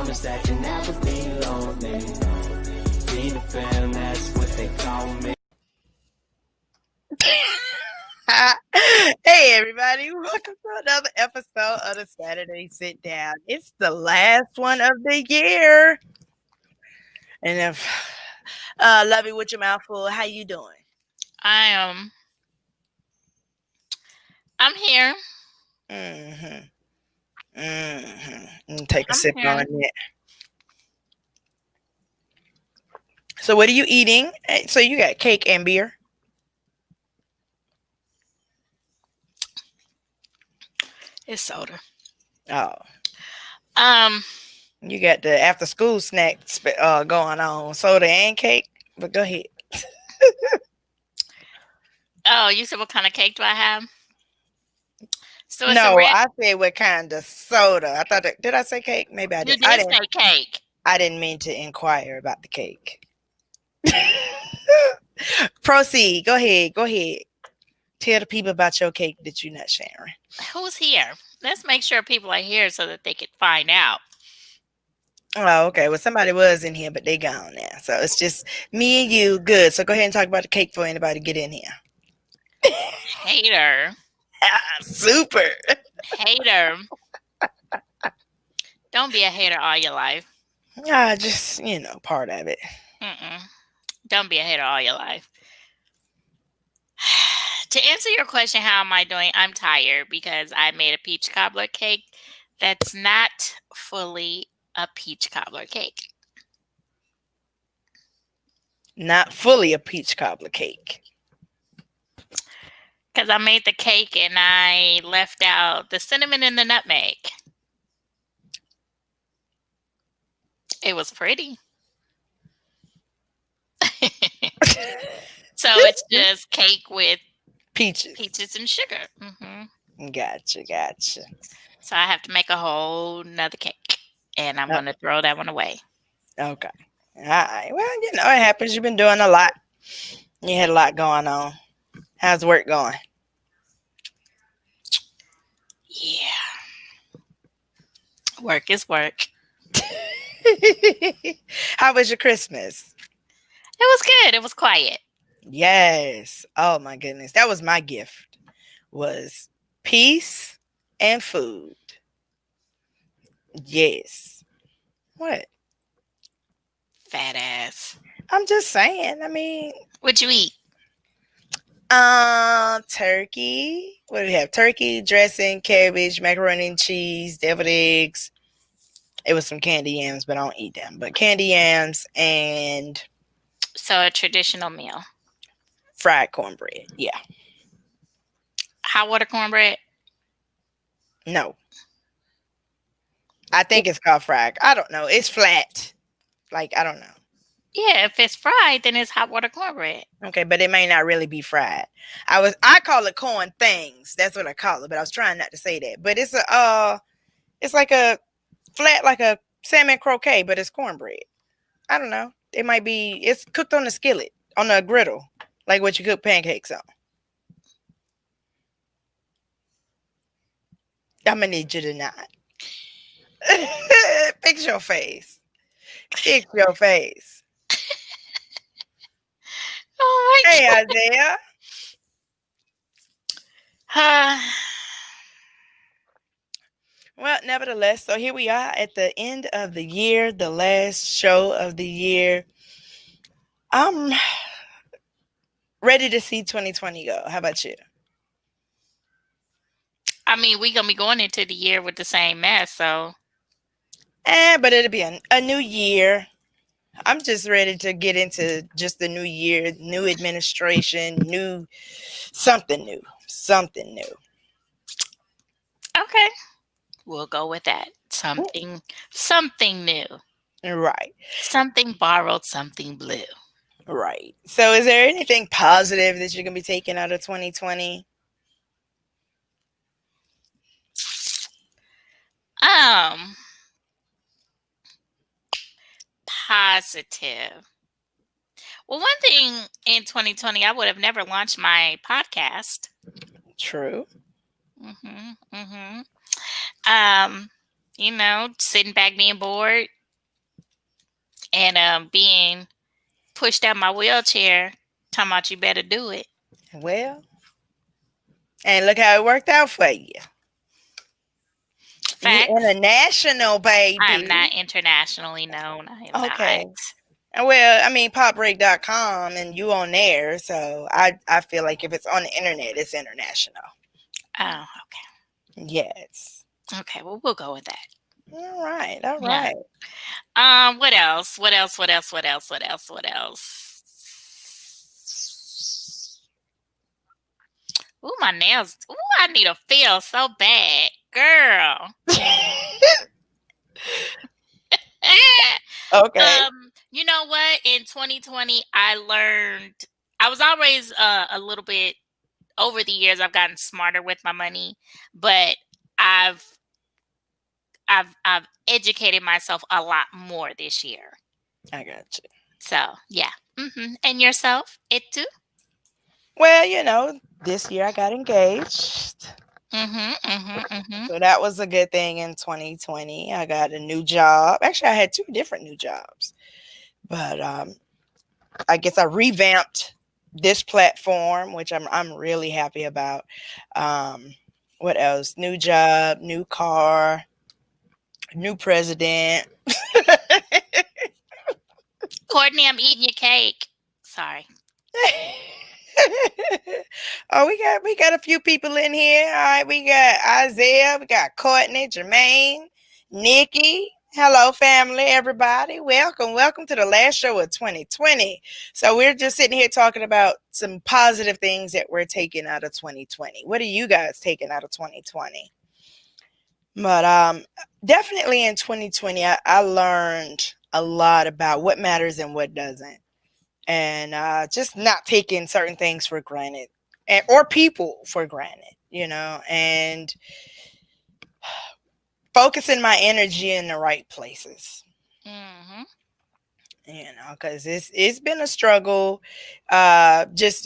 promise that you'll never be lonely. Be the fam, that's what they call me. Hey everybody, welcome to another episode of the Saturday Sit Down. It's the last one of the year. And if Lovey with your mouth full, how you doing? I'm here. Mm-hmm. Mm-hmm. Take a I'm sip here. on it. So what are you eating? So you got cake and beer? It's soda. Oh, Um. you got the after school snacks going on. Soda and cake. But go ahead. Oh, you said what kind of cake do I have? So it's a No, red. I said what kind of soda. I thought did I say cake? Maybe I You did. I did didn't. say cake. I didn't mean to inquire about the cake. Proceed. Go ahead. Go ahead. Tell the people about your cake that you're not sharing. Who's here? Let's make sure people are here so that they can find out. Oh, okay. Well, somebody was in here, but they gone now. So it's just me and you. Good. So go ahead and talk about the cake for anybody get in here. Hater. Super. Hater. Don't be a hater all your life. Just, part of it. Mm-mm. Don't be a hater all your life. To answer your question, how am I doing? I'm tired because I made a peach cobbler cake that's not fully a peach cobbler cake. Not fully a peach cobbler cake. Because I made the cake and I left out the cinnamon and the nutmeg. It was pretty. So it's just cake with peaches and sugar. Gotcha. So I have to make a whole nother cake. And I'm going to throw that one away. Okay. All right. Well, it happens. You've been doing a lot. You had a lot going on. How's work going? Yeah. Work is work. How was your Christmas? It was good. It was quiet. Yes. Oh my goodness. That was my gift. Was peace and food. Yes. What? Fat ass. I'm just saying. I mean, What'd you eat? Turkey. What do we have? Turkey, dressing, cabbage, macaroni and cheese, deviled eggs. It was some candy yams, but I don't eat them. But candy yams and So a traditional meal. fried cornbread. Yeah. Hot water cornbread? No. I think it's called fried. I don't know. It's flat. Like, I don't know. Yeah, if it's fried, then it's hot water cornbread. Okay, but it may not really be fried. I call it corn things. That's what I call it, but I was trying not to say that. But it's like a flat, like a salmon croquet, but it's cornbread. I don't know. It's cooked on the skillet, on the griddle, like what you cook pancakes on. I'm gonna need you to not. Fix your face. Fix your face. Oh my Hey, God. Isaiah. Well, nevertheless, so here we are at the end of the year, the last show of the year. I'm ready to see 2020 go. How about you? I mean, we're going to be going into the year with the same mess, so. But it'll be a new year. I'm just ready to get into just the new year, new administration, something new. Okay. We'll go with that. Something new. Right. Something borrowed, something blue. Right. So is there anything positive that you're going to be taking out of 2020? Positive. Well, one thing in 2020, I would have never launched my podcast. True. Um, Sitting back being bored and being pushed out my wheelchair, talking about you better do it. Well, and look how it worked out for you. You Facts. international, I am not baby. internationally known. I am not. Okay. Well, I mean, popbreak.com and you on there. So I feel like if it's on the internet, it's international. Oh, Yes. okay. Okay, well, we'll go with that. All right. All Yeah. right. What else? What else? What else? What else? What else? What else? Ooh, my nails. Ooh, I need a feel so bad. Girl. Okay. You know what? In 2020, I learned I was always a little bit over the years I've gotten smarter with my money, but I've I've educated myself a lot more this year. I got you. So, yeah. And yourself? It too? Well, this year I got engaged. Mhm. So that was a good thing in 2020. I got a new job. Actually, I had two different new jobs. But I guess I revamped this platform, which I'm really happy about. What else? New job, new car, new president. Courtney, I'm eating your cake. Sorry. Oh, we got a few people in here. All right, we got Isaiah, we got Courtney, Jermaine, Nikki. Hello, family, everybody. Welcome to the last show of 2020. So we're just sitting here talking about some positive things that we're taking out of 2020. What are you guys taking out of 2020? But definitely in 2020, I learned a lot about what matters and what doesn't, and just not taking certain things for granted, or people for granted, and focusing my energy in the right places. Mhm. Because it's been a struggle, just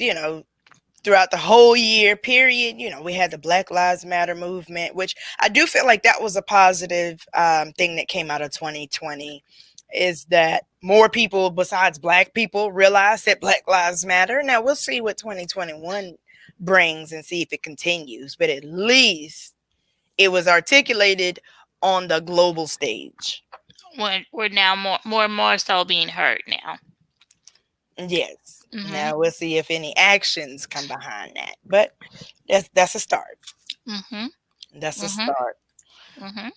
throughout the whole year period. We had the Black Lives Matter movement, which I do feel like that was a positive thing that came out of 2020, is that more people besides Black people realize that Black Lives Matter. Now we'll see what 2021 brings and see if it continues, but at least it was articulated on the global stage. We're now more and more so being heard now. Yes. Mhm. Now we'll see if any actions come behind that, but that's a start. Mhm. That's a Mhm. start. Mhm.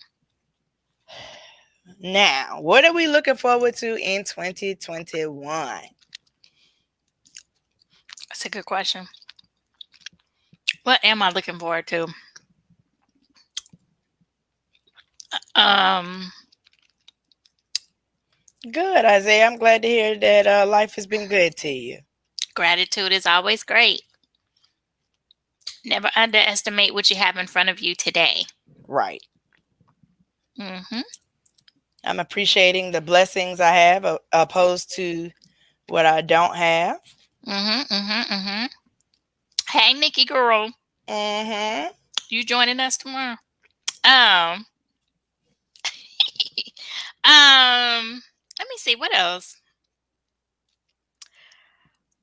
Now, what are we looking forward to in 2021? That's a good question. What am I looking forward to? Um, Good, Isaiah. I'm glad to hear that life has been good to you. Gratitude is always great. Never underestimate what you have in front of you today. Right. Mhm. I'm appreciating the blessings I have, opposed to what I don't have. Mhm. Hey, Nikki girl, Mm-hmm. you joining us tomorrow? Um, Let me see what else.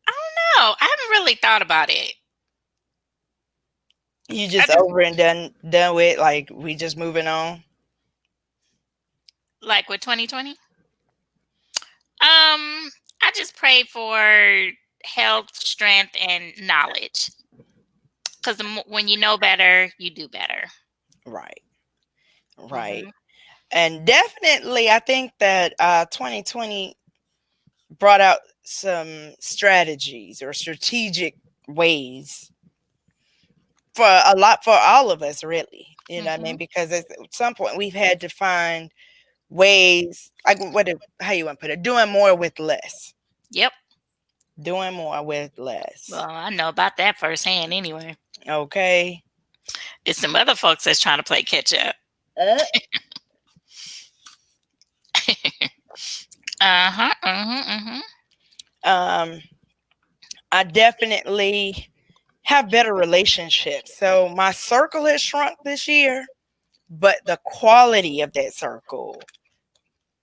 I don't know. I haven't really thought about it. You I just just over and done with, like we just moving on. like with 2020. I just pray for health, strength, and knowledge. Because when you know better, you do better. Right. Right. Mhm. And definitely, I think that 2020 brought out some strategies or strategic ways for all of us, really. You know what I mean? Mhm. Because at some point we've had to find ways, like how you want to put it, doing more with less. Yep. Doing more with less. Well, I know about that firsthand anyway. Okay. It's some other folks that's trying to play catch up. Uh, Uh-huh. Mhm. um, I definitely have better relationships. So my circle has shrunk this year, but the quality of that circle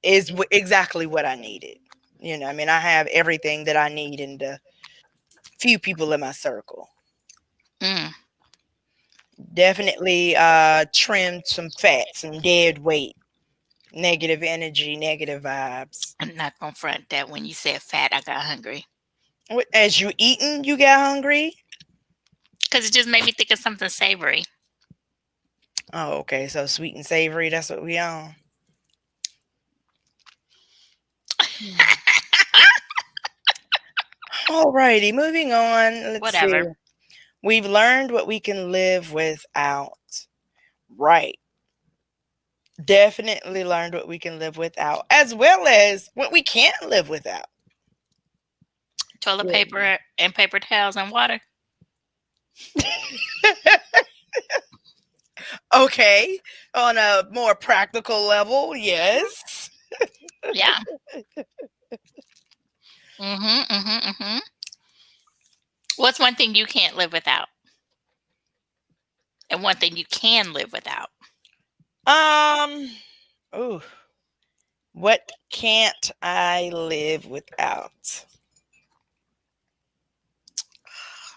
is exactly what I needed. I mean, I have everything that I need in the few people in my circle. Mm. Definitely trimmed some fat, some dead weight, negative energy, negative vibes. I'm not gonna front that when you said fat, I got hungry. As you eating, you got hungry? Because it just made me think of something savory. Oh, okay. So sweet and savory, that's what we on. Alrighty, moving on. Let's see. Whatever. We've learned what we can live without. Right. Definitely learned what we can live without, as well as what we can't live without. Toilet Yeah. paper and paper towels and water. Okay. On a more practical level, yes. Yeah. Mm-hmm. What's one thing you can't live without? And one thing you can live without? Oh, what can't I live without?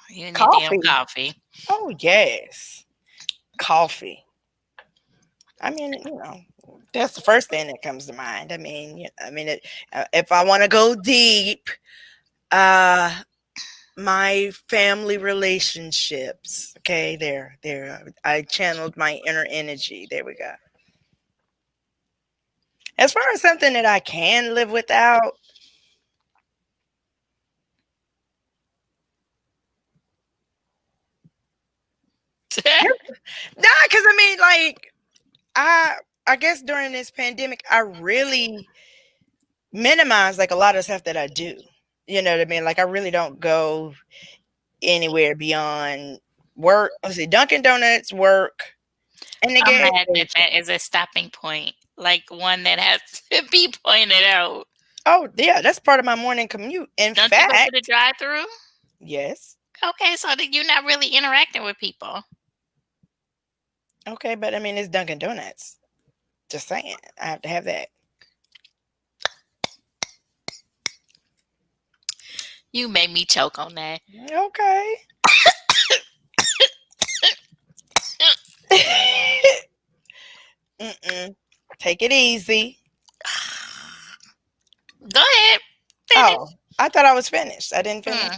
You and your damn Coffee. coffee. Oh, yes. Coffee. I mean, that's the first thing that comes to mind. I mean, if I want to go deep, my family relationships. Okay, there. I channeled my inner energy. There we go. As far as something that I can live without, nah, because I mean, like, I guess during this pandemic, I really minimize like a lot of stuff that I do. You know what I mean? Like, I really don't go anywhere beyond work. Let's see, Dunkin' Donuts, work, and the I'm gas mad that station. that is a stopping point, like one that has to be pointed out. Oh, yeah, that's part of my morning commute. In Don't you go to the fact, drive-through? yes. Okay, so that you're not really interacting with people. Okay, but I mean, it's Dunkin' Donuts. Just saying, I have to have that. You made me choke on that. Okay. Mm-mm. Take it easy. Go ahead. Finish. Oh, I thought I was finished. I didn't finish.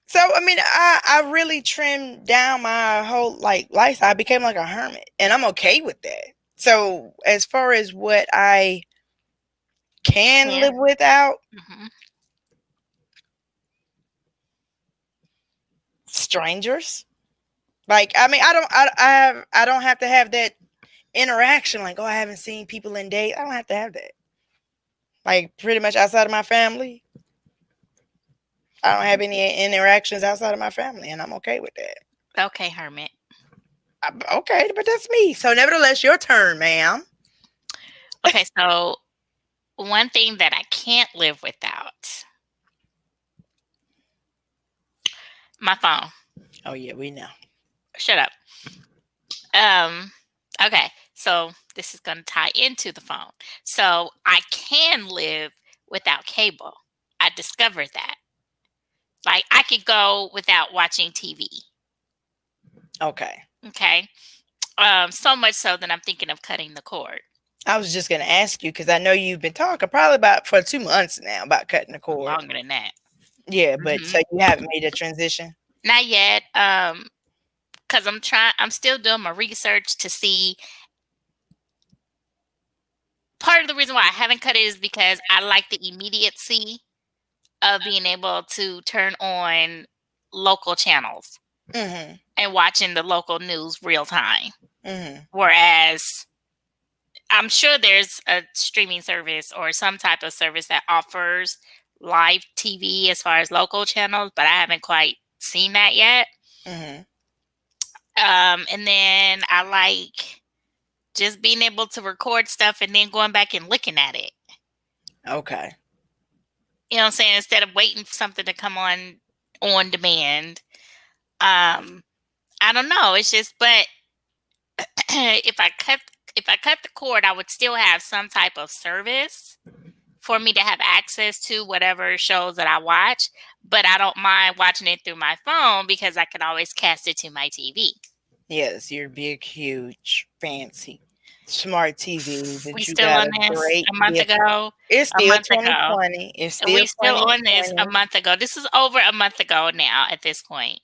So I mean, I really trimmed down my whole like lifestyle. I became like a hermit, and I'm okay with that. So as far as what I can Yeah. live without, Mm-hmm. strangers. Like I mean, I don't have to have that interaction. Like, oh, I haven't seen people in days. I don't have to have that. Like pretty much outside of my family, I don't have any interactions outside of my family, and I'm okay with that. Okay, hermit. Okay, but that's me. So nevertheless, your turn, ma'am. Okay, so one thing that I can't live without, my phone. Oh yeah, we know. Shut up. Okay, so this is going to tie into the phone. So I can live without cable. I discovered that. Like I could go without watching TV. Okay. Okay. So much so that I'm thinking of cutting the cord. I was just going to ask you because I know you've been talking probably about for 2 months now about cutting the cord. Longer than that. Yeah, but so you haven't made a transition? Not yet. Because I'm still doing my research to see. Part of the reason why I haven't cut it is because I like the immediacy of being able to turn on local channels Mm-hmm. and watching the local news real time. Mm-hmm. Whereas I'm sure there's a streaming service or some type of service that offers live TV as far as local channels, but I haven't quite seen that yet. Mm-hmm. And then I like just being able to record stuff and then going back and looking at it. Okay. You know what I'm saying? Instead of waiting for something to come on demand. I don't know. It's just, but if I cut the cord, I would still have some type of service for me to have access to whatever shows that I watch. But I don't mind watching it through my phone because I can always cast it to my TV. Yes, your big, huge, fancy, smart TV We that you still got on a this great a month gift. ago. It's A still month ago. 2020. It's still We still on this a 2020. month ago. This is over a month ago now at this point.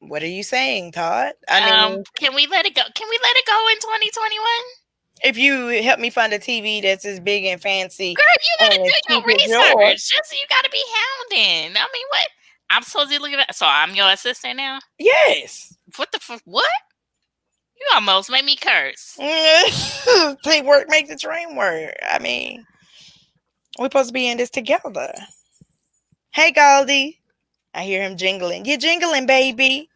What are you saying, Todd? I mean, Can we let it go? Can we let it go in 2021? if you help me find a TV that's as big and fancy Girl, you gotta and do as your cheap as yours, research. Just you gotta be hounding. I mean, what? I'm supposed to look at that. So I'm your assistant now. yes. What the what? You almost made me curse. Teamwork makes the dream work. I mean, we're supposed to be in this together. Hey, Goldie. I hear him jingling. You're jingling, baby.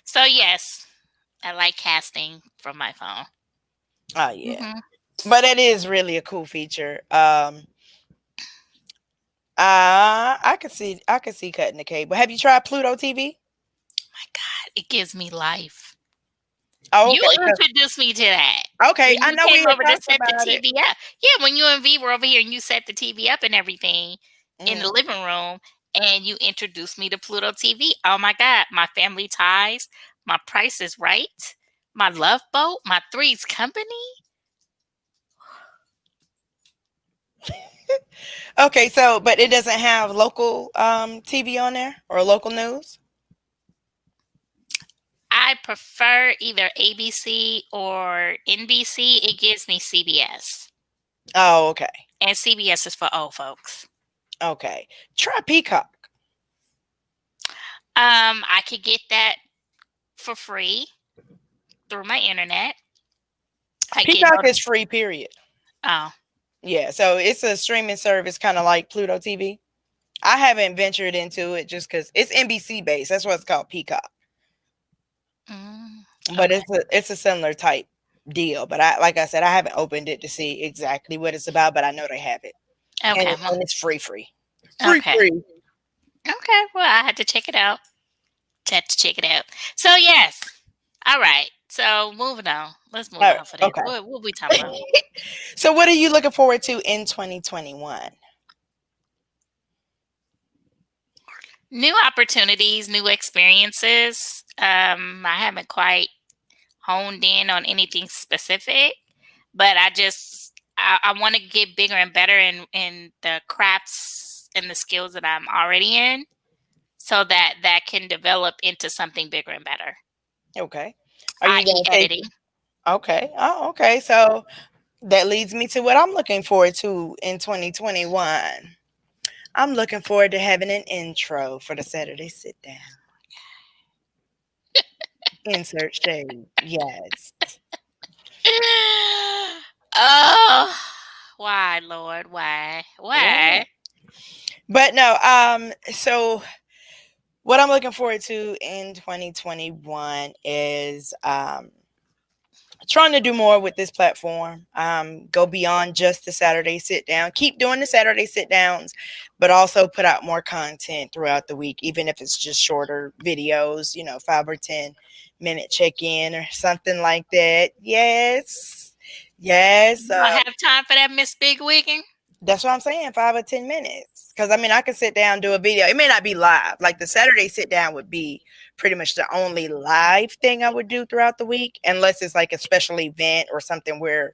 So yes, I like casting from my phone. Oh yeah, Mm-hmm. but it is really a cool feature. I could see cutting the cable. Have you tried Pluto TV? My God, it gives me life. Oh, You okay. introduced me to that. Okay, When I you know we came had over to talked set the about it. TV up. Yeah, when you and V were over here and you set the TV up and everything in the living room and you introduced me to Pluto TV. Oh my God, my family ties, my Price is Right, my Love Boat, my Three's Company. Okay, so but it doesn't have local TV on there or local news? I prefer either ABC or NBC. It gives me CBS. Oh, okay. And CBS is for old folks. Okay. Try Peacock. I could get that for free through my internet. Peacock is free, period. Oh. Yeah, so it's a streaming service kind of like Pluto TV. I haven't ventured into it just because it's NBC based. That's why it's called Peacock. But Okay. it's a similar type deal. But like I said, I haven't opened it to see exactly what it's about, but I know they have it. Okay. And it's free. Free. Okay. Well, I had to check it out. So yes. All right. So moving on. Let's move on for this. Okay. What we talking about? So what are you looking forward to in 2021? New opportunities, new experiences. I haven't quite honed in on anything specific, but I want to get bigger and better in the crafts and the skills that I'm already in, so that can develop into something bigger and better. Okay. Are you going to editing? Okay. Oh, okay. So that leads me to what I'm looking forward to in 2021. I'm looking forward to having an intro for the Saturday sit down. Insert shade. Yes. Oh, why, Lord? Why? Yeah. But no, so what I'm looking forward to in 2021 is trying to do more with this platform. Go beyond just the Saturday sit down. Keep doing the Saturday sit downs, but also put out more content throughout the week, even if it's just shorter videos, 5 or 10-minute check-in or something like that. Yes. I have time for that, Miss Big Wiggin. That's what I'm saying, 5 or 10 minutes. Because, I mean, I could sit down, do a video. It may not be live. Like the Saturday sit down would be pretty much the only live thing I would do throughout the week, unless it's like a special event or something where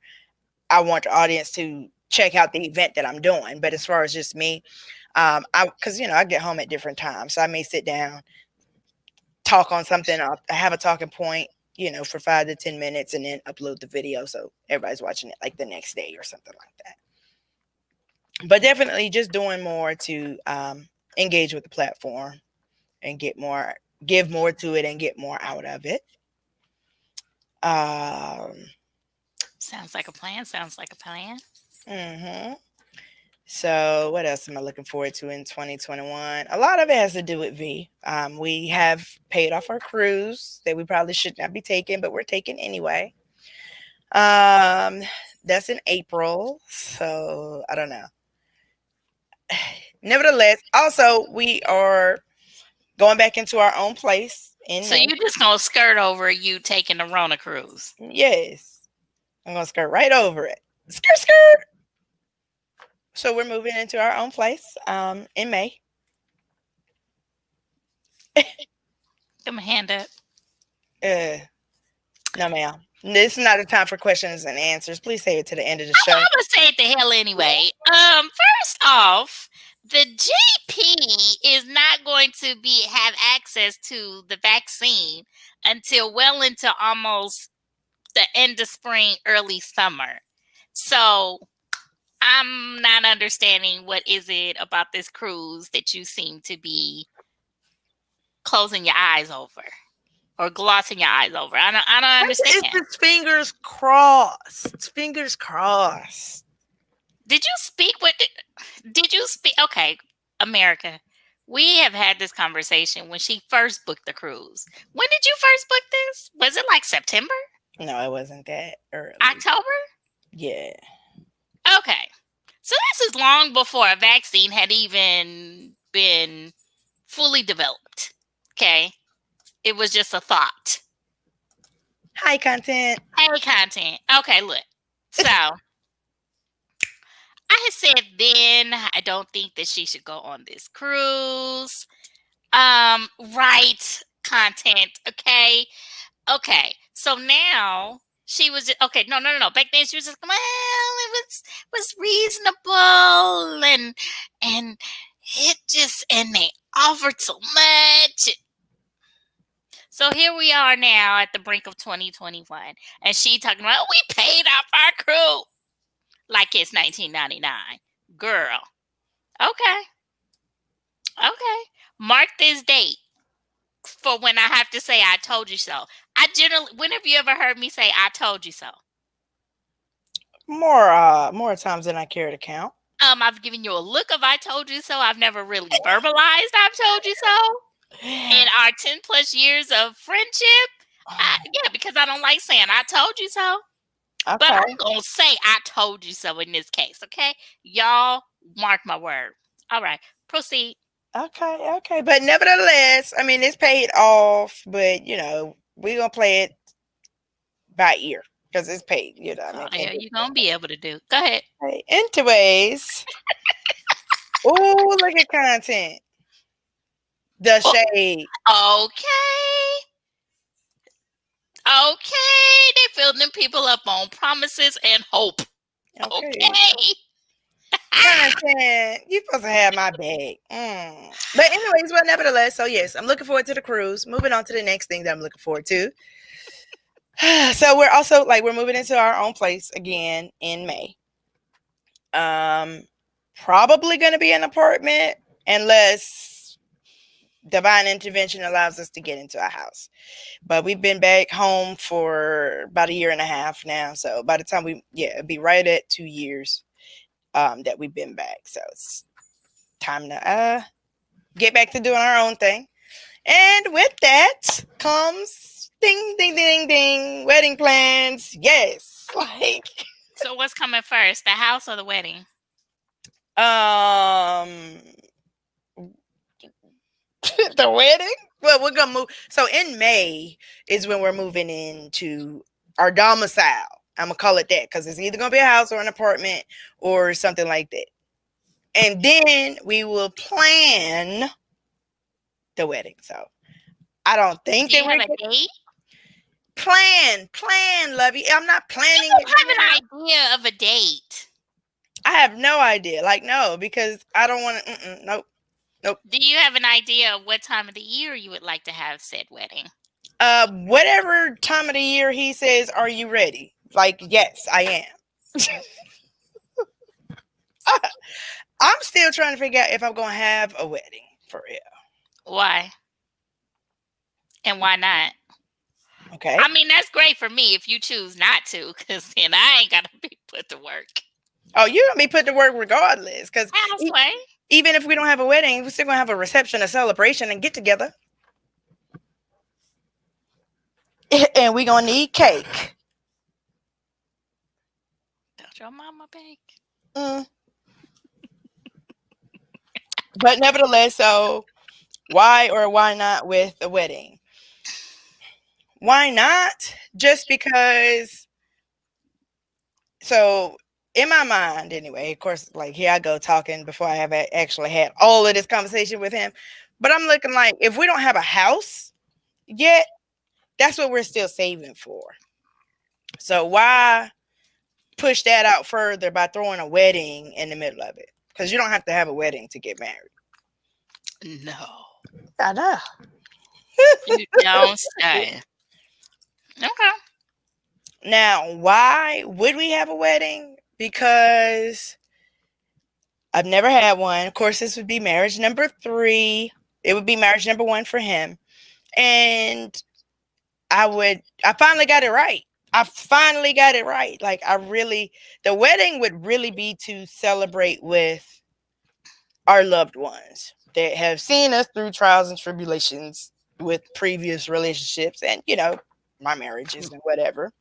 I want the audience to check out the event that I'm doing. But as far as just me, because, I get home at different times. So I may sit down, talk on something, I'll have a talking point, for 5 to 10 minutes and then upload the video. So everybody's watching it like the next day or something like that. But definitely just doing more to engage with the platform and give more to it and get more out of it. Sounds like a plan. Mm-hmm. So what else am I looking forward to in 2021? A lot of it has to do with V. We have paid off our cruise that we probably should not be taking, but we're taking anyway. That's in April. So I don't know. Nevertheless, also we are going back into our own place in So May. you just gonna skirt over you taking the Rona cruise? Yes, I'm gonna skirt right over it. Skirt, skirt. So we're moving into our own place in May. Give me a hand up. Uh, no, ma'am. This is not a time for questions and answers. Please save it to the end of the I'm show. gonna say it the hell anyway. First off, the GP is not going to have access to the vaccine until well into almost the end of spring, early summer. So I'm not understanding what is it about this cruise that you seem to be closing your eyes over or glossing your eyes over. I don't understand. It's just fingers crossed. Fingers crossed. Did you speak with? Did you speak? Okay, America. We have had this conversation when she first booked the cruise. When did you first book this? Was it like September? No, it wasn't that early. October? Yeah. Okay. So this is long before a vaccine had even been fully developed. Okay. It was just a thought. Hi, content. Hey, content. Okay, look. So I had said then I don't think that she should go on this cruise. Right, content. Okay. So now she was okay. No. Back then she was just well, it was reasonable and it just and they offered so much. So here we are now at the brink of 2021, and she talking about we paid off our crew like it's 1999, girl. Okay. Mark this date for when I have to say I told you so. I generally, when have you ever heard me say I told you so? More times than I care to count. I've given you a look of I told you so. I've never really verbalized I've told you so. In our 10 plus years of friendship, yeah, because I don't like saying I told you so. Okay. But I'm going to say I told you so in this case, okay? Y'all mark my word. All right, proceed. Okay. But nevertheless, I mean, it's paid off, but, we're going to play it by ear because it's paid, Oh, yeah, you're going to be able to do. Go ahead. Right. Anyways. Oh, look at content. The shade. Okay. They filled them people up on promises and hope. Okay. Content. You're supposed to have my bag. But anyways, well, nevertheless, so yes, I'm looking forward to the cruise. Moving on to the next thing that I'm looking forward to. So we're also we're moving into our own place again in May. Probably going to be an apartment unless divine intervention allows us to get into a house. But we've been back home for about a year and a half now. So by the time it'd be right at 2 years that we've been back. So it's time to get back to doing our own thing. And with that comes ding, ding, ding, ding, wedding plans. Yes. So what's coming first, the house or the wedding? The wedding? Well, we're gonna move. So in May is when we're moving into our domicile. I'm gonna call it that because it's either gonna be a house or an apartment or something like that. And then we will plan the wedding. So I don't think Do you that have a date? Plan, Lovey. I'm not planning. You don't have an idea of a date. I have no idea. No, because I don't want to. Nope. Do you have an idea of what time of the year you would like to have said wedding? Whatever time of the year he says, are you ready? Yes, I am. I'm still trying to figure out if I'm going to have a wedding for real. Why? And why not? Okay. I mean, that's great for me if you choose not to, because then I ain't got to be put to work. Oh, you're going to be put to work regardless. Because even if we don't have a wedding, we're still going to have a reception, a celebration, and get together. And we're going to need cake. Don't your mama bake? But nevertheless, so Why or why not with a wedding? Why not? Just because. So in my mind, anyway, of course, like here I go talking before I have actually had all of this conversation with him. But I'm looking like if we don't have a house yet, that's what we're still saving for. So why push that out further by throwing a wedding in the middle of it? Because you don't have to have a wedding to get married. No. I know. You don't say. Okay. Now, why would we have a wedding? Because I've never had one. Of course, this would be marriage number 3. It would be marriage number 1 for him. And I finally got it right. I finally got it right. Like the wedding would really be to celebrate with our loved ones that have seen us through trials and tribulations with previous relationships and, my marriages and whatever.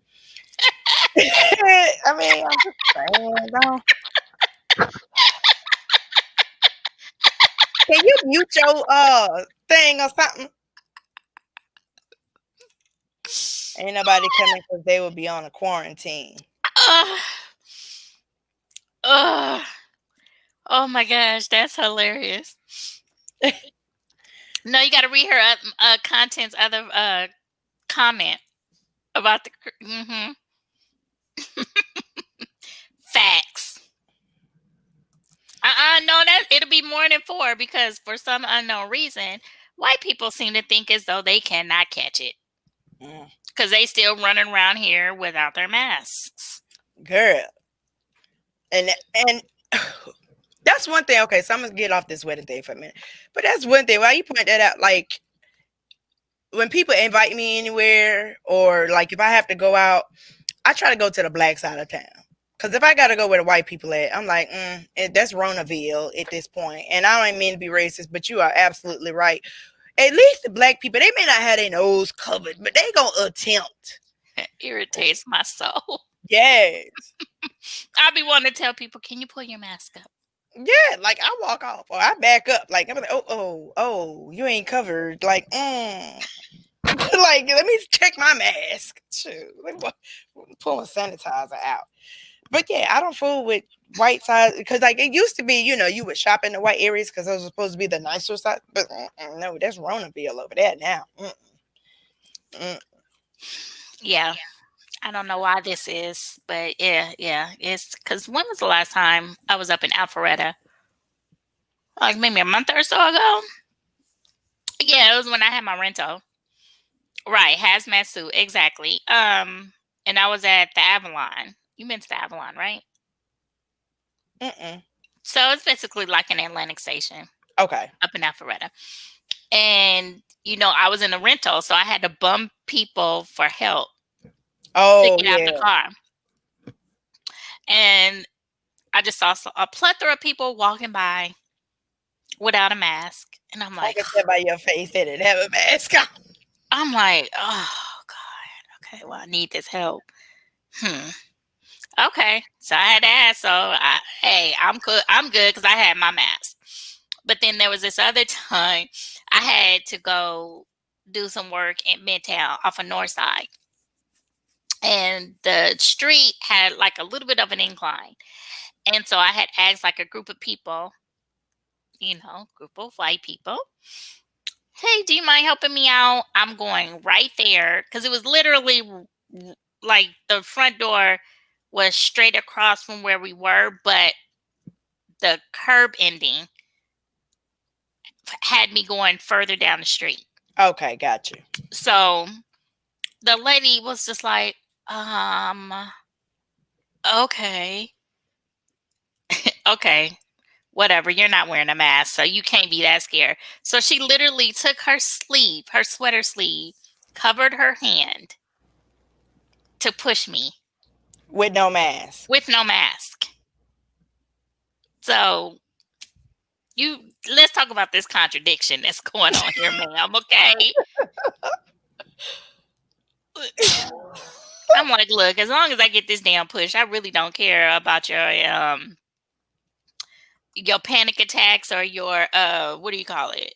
I mean, I'm just saying, though. Can you mute your thing or something? Ain't nobody coming because they will be on a quarantine. Oh my gosh, that's hilarious. No, you got to read her contents other comment about the. Facts. No, that it'll be more than 4 because for some unknown reason, white people seem to think as though they cannot catch it because they still running around here without their masks. Girl, and that's one thing. Okay, so I'm gonna get off this wedding thing for a minute, but that's one thing. Why you point that out? Like when people invite me anywhere, or like if I have to go out, I try to go to the black side of town. Because if I got to go where the white people at, I'm like, that's Ronaville at this point. And I don't mean to be racist, but you are absolutely right. At least the black people, they may not have their nose covered, but they going to attempt. It irritates my soul. Yes. I'll be wanting to tell people, can you pull your mask up? Yeah, like I walk off or I back up. Like, I'm like, oh, you ain't covered. Like, like, let me check my mask. Shoot, let me pull a sanitizer out. But yeah, I don't fool with white side because like it used to be, you would shop in the white areas because those were supposed to be the nicer side. But no, that's Ronaville over there now. Yeah, I don't know why this is, but yeah, it's because when was the last time I was up in Alpharetta? Like maybe a month or so ago. Yeah, it was when I had my rental. Right, hazmat suit, exactly. And I was at the Avalon. You been to the Avalon, right? So it's basically like an Atlantic station. Okay. Up in Alpharetta. And, I was in a rental, so I had to bum people for help to get out the car. And I just saw a plethora of people walking by without a mask. And I'm like, I can tell by your face they didn't have a mask on. I'm like, oh, God. Okay, well, I need this help. Okay, so I had to ask. So, I'm good. I'm good because I had my mask. But then there was this other time I had to go do some work in Midtown off of North Side. And the street had like a little bit of an incline. And so I had asked like a group of people, group of white people, hey, do you mind helping me out? I'm going right there. Because it was literally like the front door was straight across from where we were, but the curb ending had me going further down the street. Okay, got you. So the lady was just like, okay. Okay, whatever. You're not wearing a mask, so you can't be that scared. So she literally took her sweater sleeve, covered her hand to push me. With no mask. So let's talk about this contradiction that's going on here, ma'am. Okay. I'm like, look, as long as I get this damn push, I really don't care about your panic attacks or your what do you call it?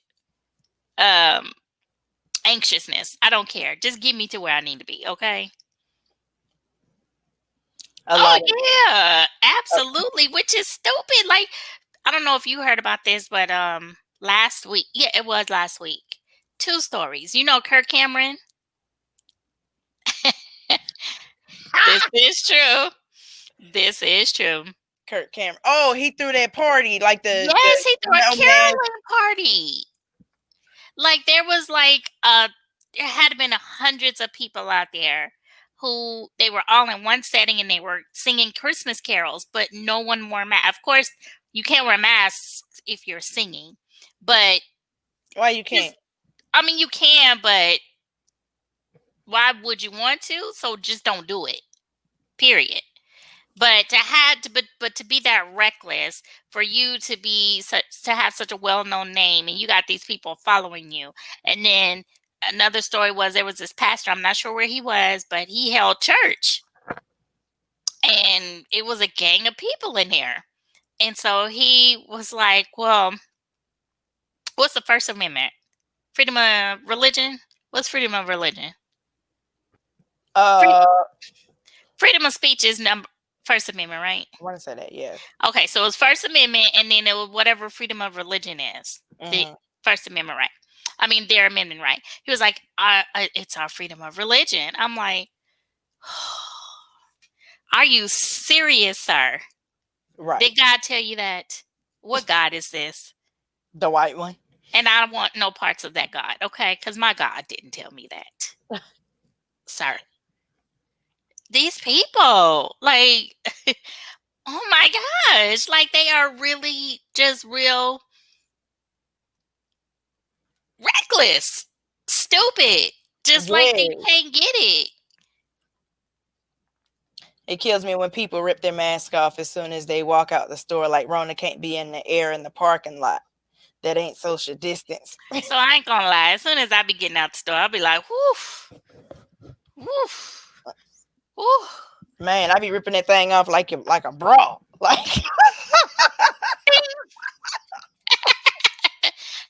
anxiousness. I don't care. Just get me to where I need to be, okay? Yeah, absolutely, which is stupid. Like, I don't know if you heard about this, but last week, yeah, it was last week. 2 stories. You know Kirk Cameron? This is true. This is true. Kirk Cameron. Oh, he threw that party like Yes, he threw a no caroling man. party. Like there was like there had been hundreds of people out there who they were all in one setting and they were singing Christmas carols, but no one wore masks. Of course, you can't wear masks if you're singing, but Why you can't? I mean, you can, but why would you want to? So just don't do it. Period. But but to be that reckless, for you to be to have such a well-known name, and you got these people following you, and then another story was there was this pastor. I'm not sure where he was, but he held church, and it was a gang of people in there, and so he was like, "Well, what's the First Amendment? Freedom of religion? What's freedom of religion? Freedom of speech is First Amendment, right? I want to say that, yeah. Okay, so it's First Amendment, and then it was whatever freedom of religion is, the First Amendment right. I mean, their amendment right. He was like, it's our freedom of religion. I'm like, are you serious, sir? Right. Did God tell you that? What God is this? The white one. And I don't want no parts of that God, okay? Because my God didn't tell me that. Sir. These people, like, oh my gosh, like they are really just real reckless, stupid, just like they can't get it. It kills me when people rip their mask off as soon as they walk out the store, like Rona can't be in the air in the parking lot. That ain't social distance. So I ain't gonna lie, as soon as I be getting out the store, I'll be like, woof, woof, woof. Man, I be ripping that thing off like a bra. Like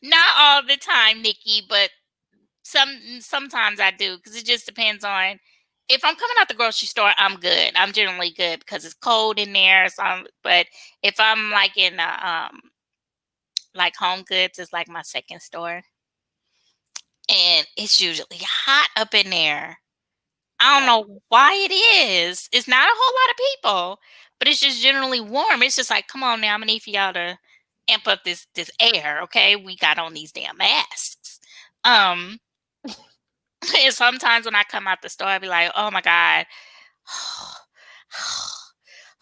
not all the time, Nikki, but sometimes I do, because it just depends on if I'm coming out the grocery store. I'm good. I'm generally good because it's cold in there. But if I'm like in like Home Goods is like my second store, and it's usually hot up in there. I don't know why it is. It's not a whole lot of people, but it's just generally warm. It's just like, come on now, I'm gonna need for y'all to amp up this air, okay? We got on these damn masks. And sometimes when I come out the store, I'll be like, oh my God.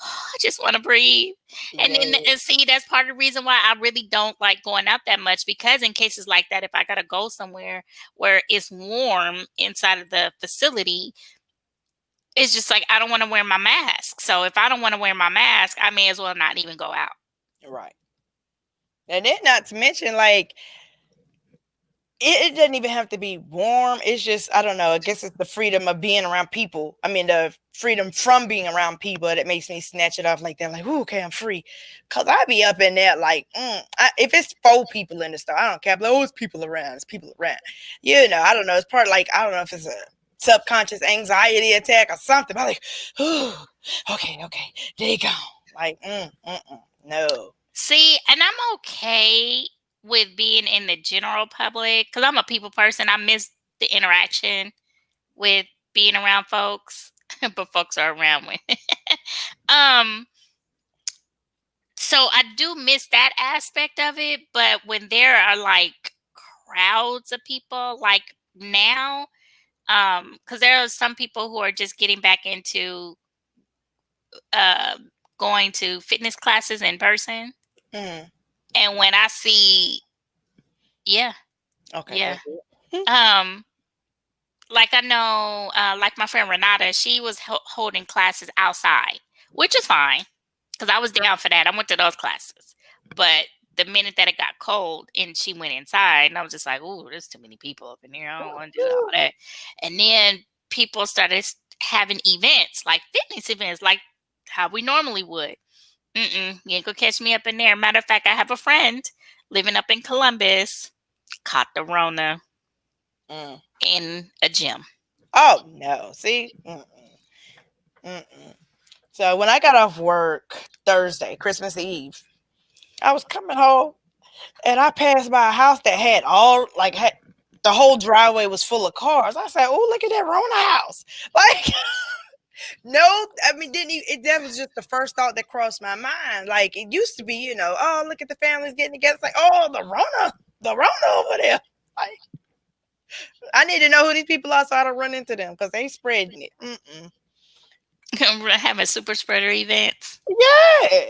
I just want to breathe. And then and see, that's part of the reason why I really don't like going out that much, because in cases like that, if I gotta go somewhere where it's warm inside of the facility, it's just like I don't want to wear my mask. So if I don't want to wear my mask, I may as well not even go out. Right. And then not to mention, like, it doesn't even have to be warm. It's just, I don't know, I guess it's the freedom of being around people. I mean, the freedom from being around people that makes me snatch it off like that. Like, okay, I'm free. Because I be up in there like, if it's 4 people in the store, I don't care. Like, it's people around. It's people around. You know, I don't know. It's part like, I don't know if it's a subconscious anxiety attack or something. I'm like, okay, there you go. Like, no. See, and I'm okay with being in the general public because I'm a people person. I miss the interaction with being around folks, but folks are around me. So I do miss that aspect of it, but when there are like crowds of people, like now, because there are some people who are just getting back into going to fitness classes in person. And when I see, like I know, like my friend Renata, she was holding classes outside, which is fine because I was down for that. I went to those classes, but the minute that it got cold and she went inside, and I was just like, "Ooh, there's too many people up in here. I don't want to do all that." And then people started having events, like fitness events, like how we normally would. You ain't gonna catch me up in there. Matter of fact, I have a friend living up in Columbus. caught the Rona Mm. in a gym. Oh no! See, Mm-mm. So when I got off work Thursday, Christmas Eve, I was coming home and I passed by a house that had the whole driveway was full of cars. I said, "Oh, look at that Rona house!" Like, no, I mean, didn't even, that was just the first thought that crossed my mind. Like it used to be, oh, look at the families getting together. It's like, oh, the Rona over there. Like, I need to know who these people are so I don't run into them because they spreading it. Mm-mm. Having super spreader events. Yeah,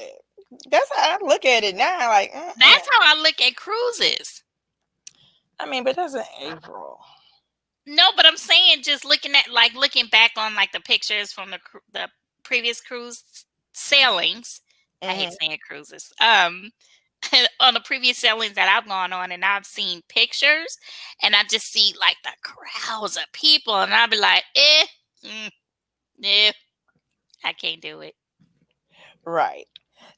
that's how I look at it now. Like, That's how I look at cruises. I mean, but that's in April. No, but I'm saying just looking back on like the pictures from the previous cruise sailings. I hate saying cruises. On the previous sailings that I've gone on, and I've seen pictures, and I just see like the crowds of people, and I'll be like, I can't do it. Right.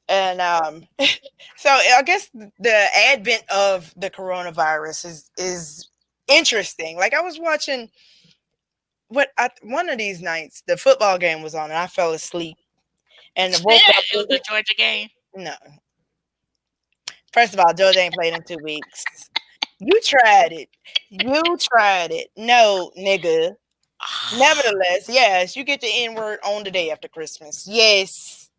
And so I guess the advent of the coronavirus is interesting. Like I was watching one of these nights, the football game was on, and I fell asleep and woke up. It was the Georgia game. No. First of all, Georgia ain't played in 2 weeks. You tried it. No, nigga. Nevertheless, yes, you get the N-word on the day after Christmas. Yes.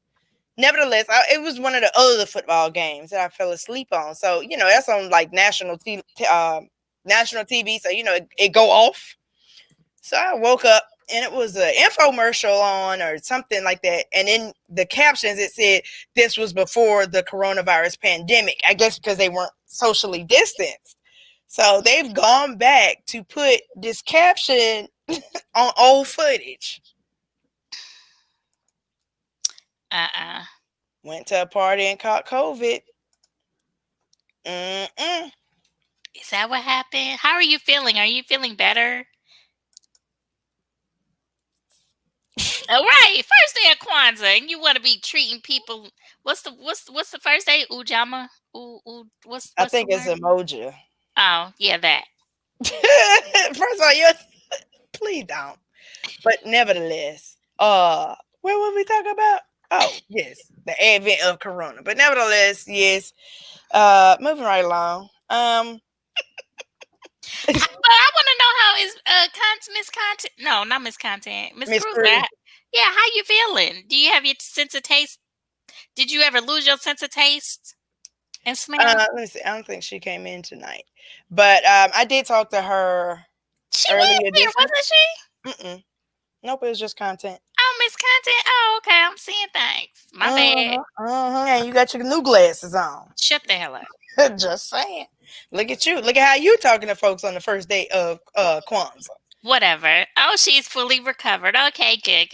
Nevertheless, it was one of the other football games that I fell asleep on. So, that's on like national TV. So, it go off. So I woke up and it was an infomercial on or something like that. And in the captions, it said this was before the coronavirus pandemic, I guess because they weren't socially distanced. So they've gone back to put this caption on old footage. Went to a party and caught COVID. Is that what happened? How are you feeling? Are you feeling better? All right, first day of Kwanzaa, and you want to be treating people. What's the first day? Ujama. What's I think the it's word? emoji. Oh yeah, that. First of all, please don't. But nevertheless, what were we talking about? Oh, yes, the advent of Corona. But nevertheless, yes. Moving right along. But I want to know how is Miss Content? No, not Miss Content. Miss Cruz. Yeah, how you feeling? Do you have your sense of taste? Did you ever lose your sense of taste and smell? Let me see. I don't think she came in tonight, but I did talk to her. She was here, wasn't she? Nope, it was just Content. Oh, Miss Content. Oh, okay. I'm seeing things. My bad. And you got your new glasses on. Shut the hell up. Just saying. Look at you. Look at how you talking to folks on the first day of Kwanzaa. Whatever. Oh, she's fully recovered. Okay, good.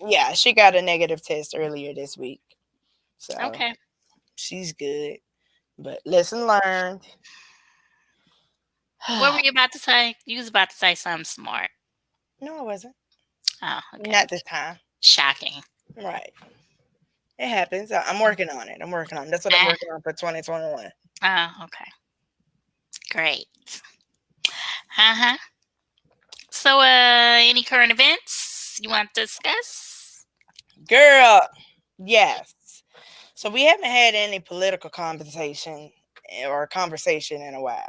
Yeah, she got a negative test earlier this week. So okay. She's good. But lesson learned. What were you about to say? You was about to say something smart. No, I wasn't. Oh, okay. Not this time. Shocking. Right. It happens. I'm working on it. That's what I'm working on for 2021. Oh, okay. Great. So, any current events you want to discuss? Girl, yes. So we haven't had any political conversation in a while.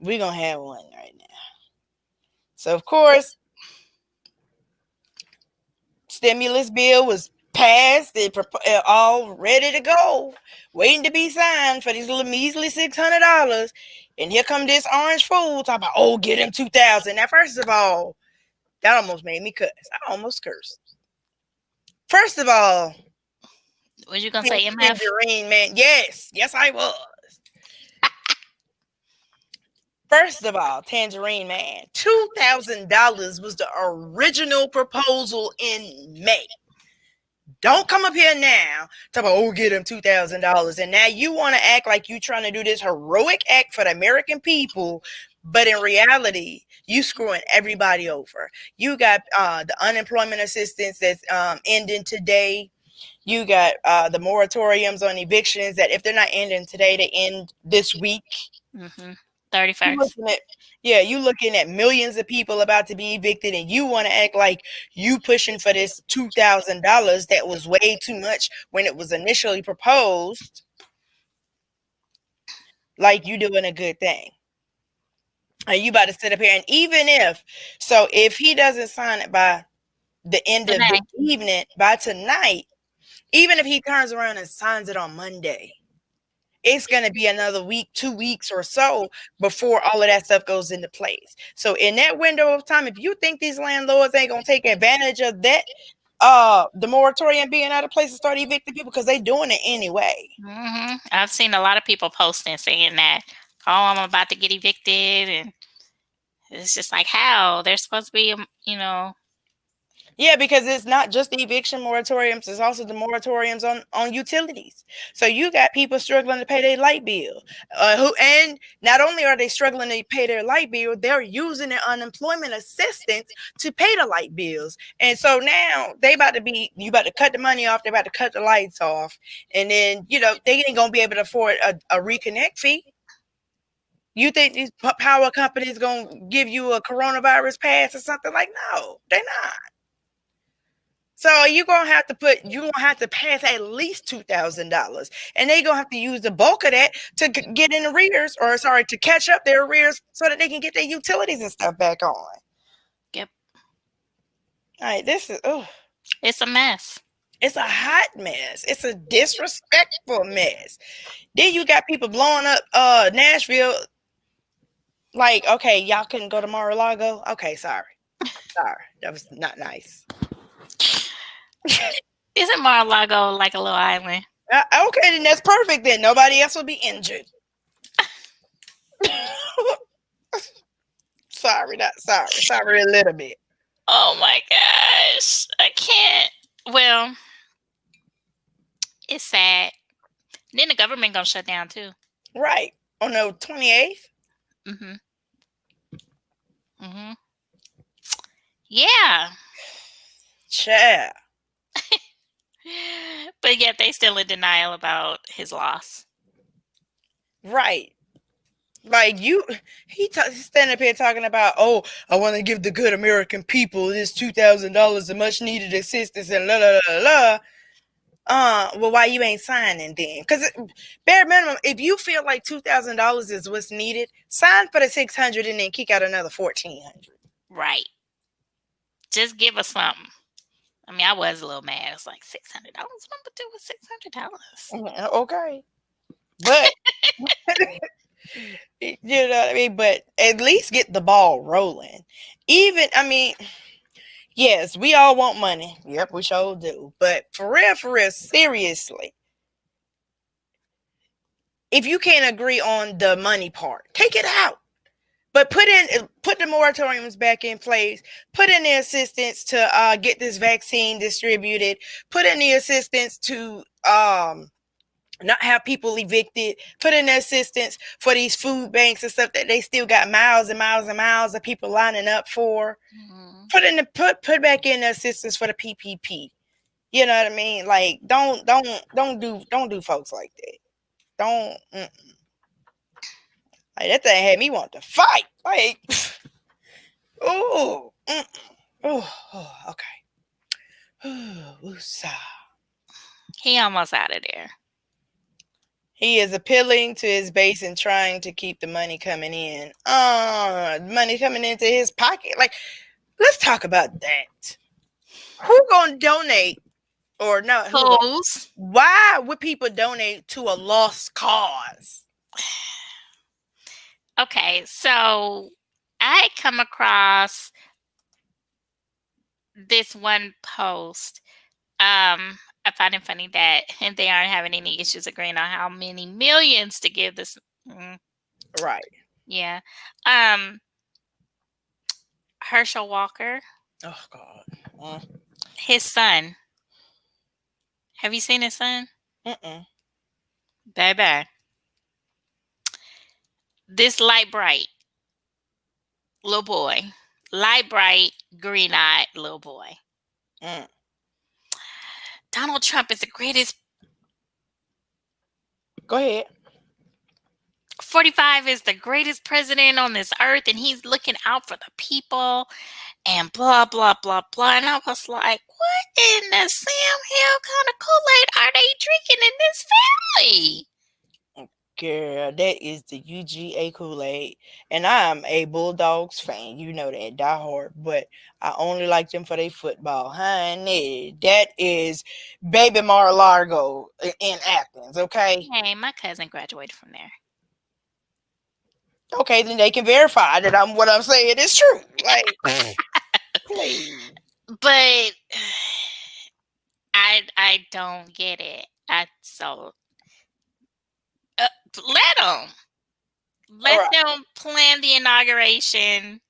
We're going to have one right now. So, of course, stimulus bill was passed, all ready to go, waiting to be signed for these little measly $600. And here come this orange fool talking about, get him 2,000. Now, first of all, that almost made me cuss. I almost cursed. First of all, was you gonna say MF? Tangerine Man. Yes, I was. First of all, Tangerine Man, $2,000 was the original proposal in May. Don't come up here now talk about, get him $2,000. And now you want to act like you trying to do this heroic act for the American people. But in reality, you screwing everybody over. You got the unemployment assistance that's ending today. You got the moratoriums on evictions that if they're not ending today, they end this week. Mm-hmm. You 31st. looking at you looking at millions of people about to be evicted, and you want to act like you pushing for this $2,000 that was way too much when it was initially proposed, like you doing a good thing. And you about to sit up here, and even if he doesn't sign it by the end of the Today. evening, by tonight, even if he turns around and signs it on Monday, it's going to be another week, 2 weeks or so before all of that stuff goes into place. So in that window of time, if you think these landlords ain't going to take advantage of that, the moratorium being out of place and start evicting people, because they doing it anyway. Mm-hmm. I've seen a lot of people posting saying that, oh, I'm about to get evicted. And it's just like, how? They're supposed to be, Yeah, because it's not just the eviction moratoriums, it's also the moratoriums on utilities. So you got people struggling to pay their light bill. And not only are they struggling to pay their light bill, they're using their unemployment assistance to pay the light bills. And so now you about to cut the money off, they about to cut the lights off, and then they ain't gonna be able to afford a reconnect fee. You think these power companies gonna give you a coronavirus pass or something? Like, no, they're not. So you're gonna have to pass at least $2,000, and they're gonna have to use the bulk of that to get in arrears, or sorry, to catch up their arrears so that they can get their utilities and stuff back on. Yep. All right, It's a mess. It's a hot mess. It's a disrespectful mess. Then you got people blowing up Nashville. Like, okay, y'all couldn't go to Mar-a-Lago. Okay, sorry, that was not nice. Isn't Mar-a-Lago like a little island? Okay, then that's perfect. Then nobody else will be injured. Sorry a little bit. Oh my gosh, I can't. Well, it's sad. Then the government gonna shut down too. Right, on the 28th. Mm-hmm. Mm-hmm. Yeah. Child. But yet they still in denial about his loss. Right. Like he's standing up here talking about, oh, I want to give the good American people this $2,000 of much needed assistance and la la la la. Well, why you ain't signing then? Because bare minimum, if you feel like $2,000 is what's needed, sign for the $600 and then kick out another $1,400. Right. Just give us something. I mean, I was a little mad. It's like $600. What am I do with $600? Okay, but you know what I mean. But at least get the ball rolling. Yes, we all want money. Yep, we sure do. But for real, seriously, if you can't agree on the money part, take it out. But put the moratoriums back in place. Put in the assistance to get this vaccine distributed. Put in the assistance to not have people evicted. Put in the assistance for these food banks and stuff that they still got miles and miles and miles of people lining up for. Mm-hmm. Put back in the assistance for the PPP. You know what I mean? Like, don't do folks like that. Don't. Like, that thing had me want to fight. Like, oh, okay. He almost out of there. He is appealing to his base and trying to keep the money coming in. Money coming into his pocket. Like, let's talk about that. Who gonna donate? Or no? Why would people donate to a lost cause? Okay, so I come across this one post. I find it funny that they aren't having any issues agreeing on how many millions to give this. Right. Yeah. Herschel Walker. Oh God. His son. Have you seen his son? Baby. This light bright little boy. Light bright, green-eyed little boy. Donald Trump is the greatest. Go ahead. 45 is the greatest president on this earth, and he's looking out for the people, and blah blah blah blah. And I was like, what in the Sam Hill kind of Kool-Aid are they drinking in this family? Girl, that is the UGA Kool-Aid. And I'm a Bulldogs fan. You know that, diehard. But I only like them for their football. Honey, that is Baby Mar-a-Lago in Athens, okay? Hey, my cousin graduated from there. Okay, then they can verify that what I'm saying is true. Like, please. But I don't get it. Let them plan the inauguration.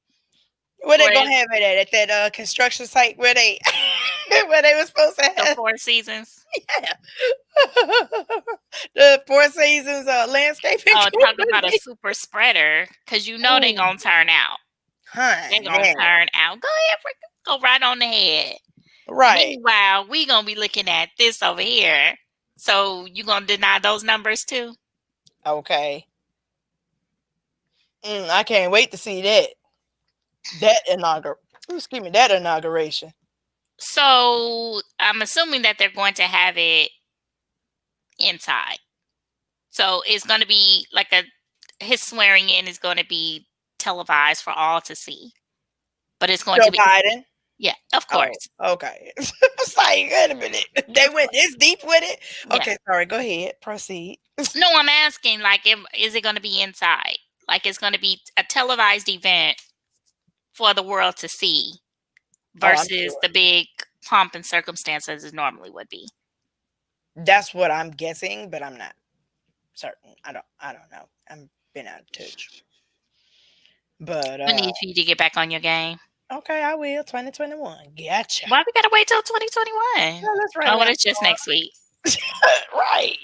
Where they gonna have it at that construction site where they where they were supposed to have the Four Seasons? Yeah. The Four Seasons landscaping. Oh, talk about a super spreader, because you know they're gonna turn out. They're gonna turn out. Go ahead, go right on the head. Right. Meanwhile, we gonna be looking at this over here. So you gonna deny those numbers too? Okay. I can't wait to see that. That inauguration. So I'm assuming that they're going to have it inside. So it's going to be like his swearing in is going to be televised for all to see. But it's going to be Biden. Yeah, of course. Oh, okay. It's like, wait a minute. They went this deep with it? Yeah. Okay, sorry. Go ahead. Proceed. No, I'm asking, like, is it going to be inside? Like, it's going to be a televised event for the world to see versus the big pomp and circumstances it normally would be. That's what I'm guessing, but I'm not certain. I don't know. I'm been out of touch. But I need you to get back on your game. Okay, I will. 2021. Gotcha. Why we gotta wait till 2021? No, that's right. Oh, well, it's just next week. Right.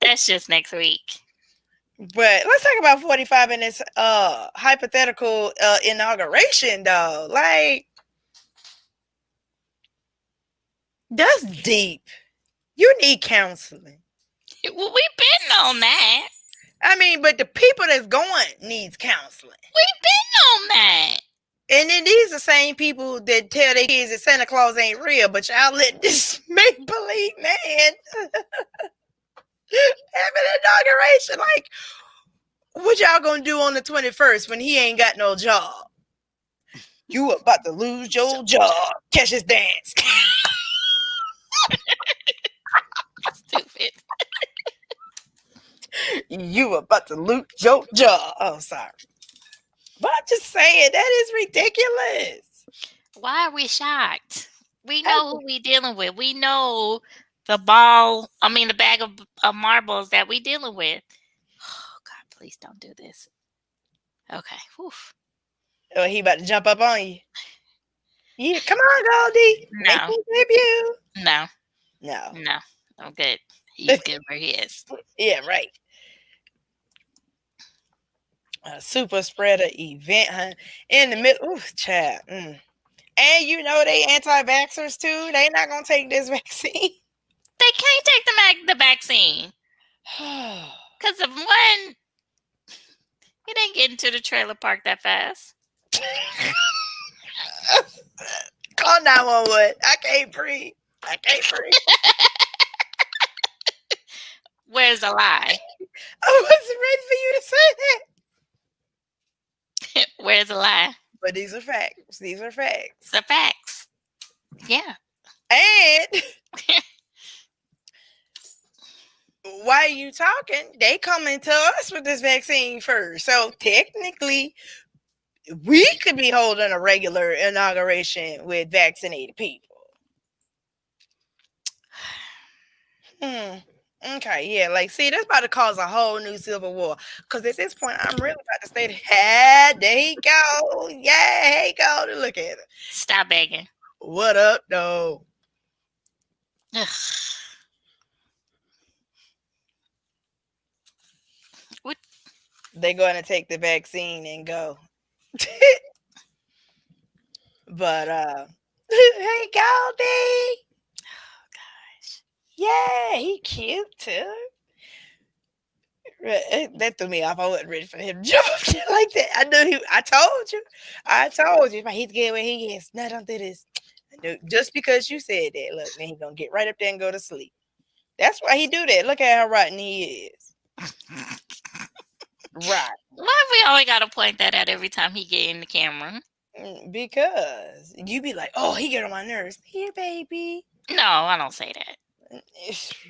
That's just next week. But let's talk about 45 in this hypothetical inauguration, though. Like, that's deep. You need counseling. Well, we've been on that. I mean, but the people that's going needs counseling. We've been on that. And then these are the same people that tell their kids that Santa Claus ain't real, but y'all let this make-believe man have an inauguration. Like, what y'all gonna do on the 21st when he ain't got no job? You about to lose your job. Catch his dance. Stupid. You about to lose your job. Oh, sorry. But I'm just saying, that is ridiculous. Why are we shocked? We know who we dealing with. We know the bag of marbles that we dealing with. Oh, God, please don't do this. Okay. Oof. Oh, he about to jump up on you. Yeah, come on, Goldie. No. Make your debut. No. I'm good. He's good where he is. Yeah, right. A super spreader event, huh? In the middle. Ooh, child. And you know they anti-vaxxers too. They not gonna take this vaccine. They can't take the vaccine. Because of one, it ain't getting to the trailer park that fast. Call 911. I can't breathe. Where's the lie? I wasn't ready for you to say that. Where's the lie? But these are facts. The facts. Yeah. And while you talking, they coming to us with this vaccine first. So technically, we could be holding a regular inauguration with vaccinated people. Okay, yeah, like, see, that's about to cause a whole new civil war. Because at this point, I'm really about to say, hey, there he go. Yeah, here he go. Look at it. Stop begging. What up, though? Ugh. What? They're going to take the vaccine and go. But Hey, Goldie. Gosh. Yeah, he cute too. That threw me off. I wasn't ready for him to jump up there like that. I knew he. I told you. I told you. If he's get where he is, no, don't do this. I knew, just because you said that. Look, then he gonna get right up there and go to sleep. That's why he do that. Look at how rotten he is. Right. Why we always gotta point that out every time he get in the camera? Because you be like, oh, he get on my nerves. Here, baby. No, I don't say that.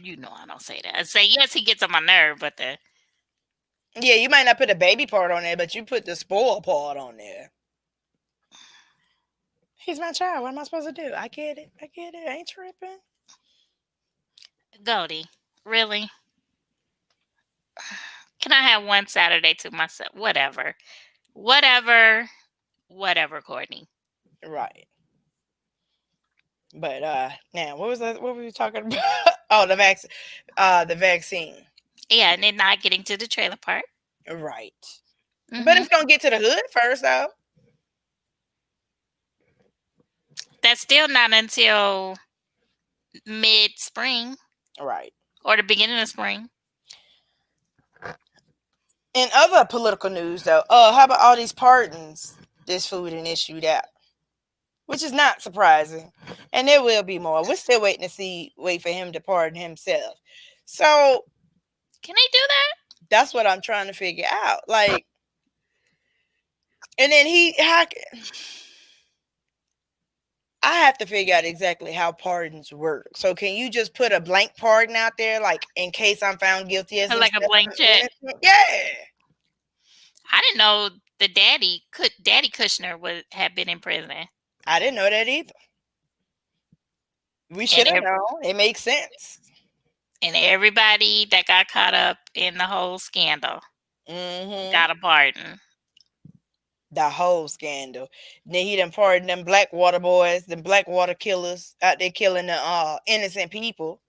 You know I don't say that. I say yes, he gets on my nerve, but Yeah, you might not put the baby part on there, but you put the spoil part on there. He's my child. What am I supposed to do? I get it. I ain't tripping. Goldie, really? Can I have one Saturday to myself? Whatever, Courtney. Right. But now what was that? What were we talking about? Oh, the vaccine. Yeah, and then not getting to the trailer park. Right. Mm-hmm. But it's gonna get to the hood first, though. That's still not until mid-spring. Right. Or the beginning of spring. In other political news, though, how about all these pardons this food and issued out? Which is not surprising. And there will be more. We're still waiting to wait for him to pardon himself. So can they do that? That's what I'm trying to figure out. Like, and then I have to figure out exactly how pardons work. So can you just put a blank pardon out there, like in case I'm found guilty as like a blank check? Yeah. I didn't know the Daddy Kushner had been in prison. I didn't know that either. We should have known. It makes sense. And everybody that got caught up in the whole scandal got a pardon. The whole scandal. Then he done pardoned them Blackwater boys, them Blackwater killers out there killing the innocent people.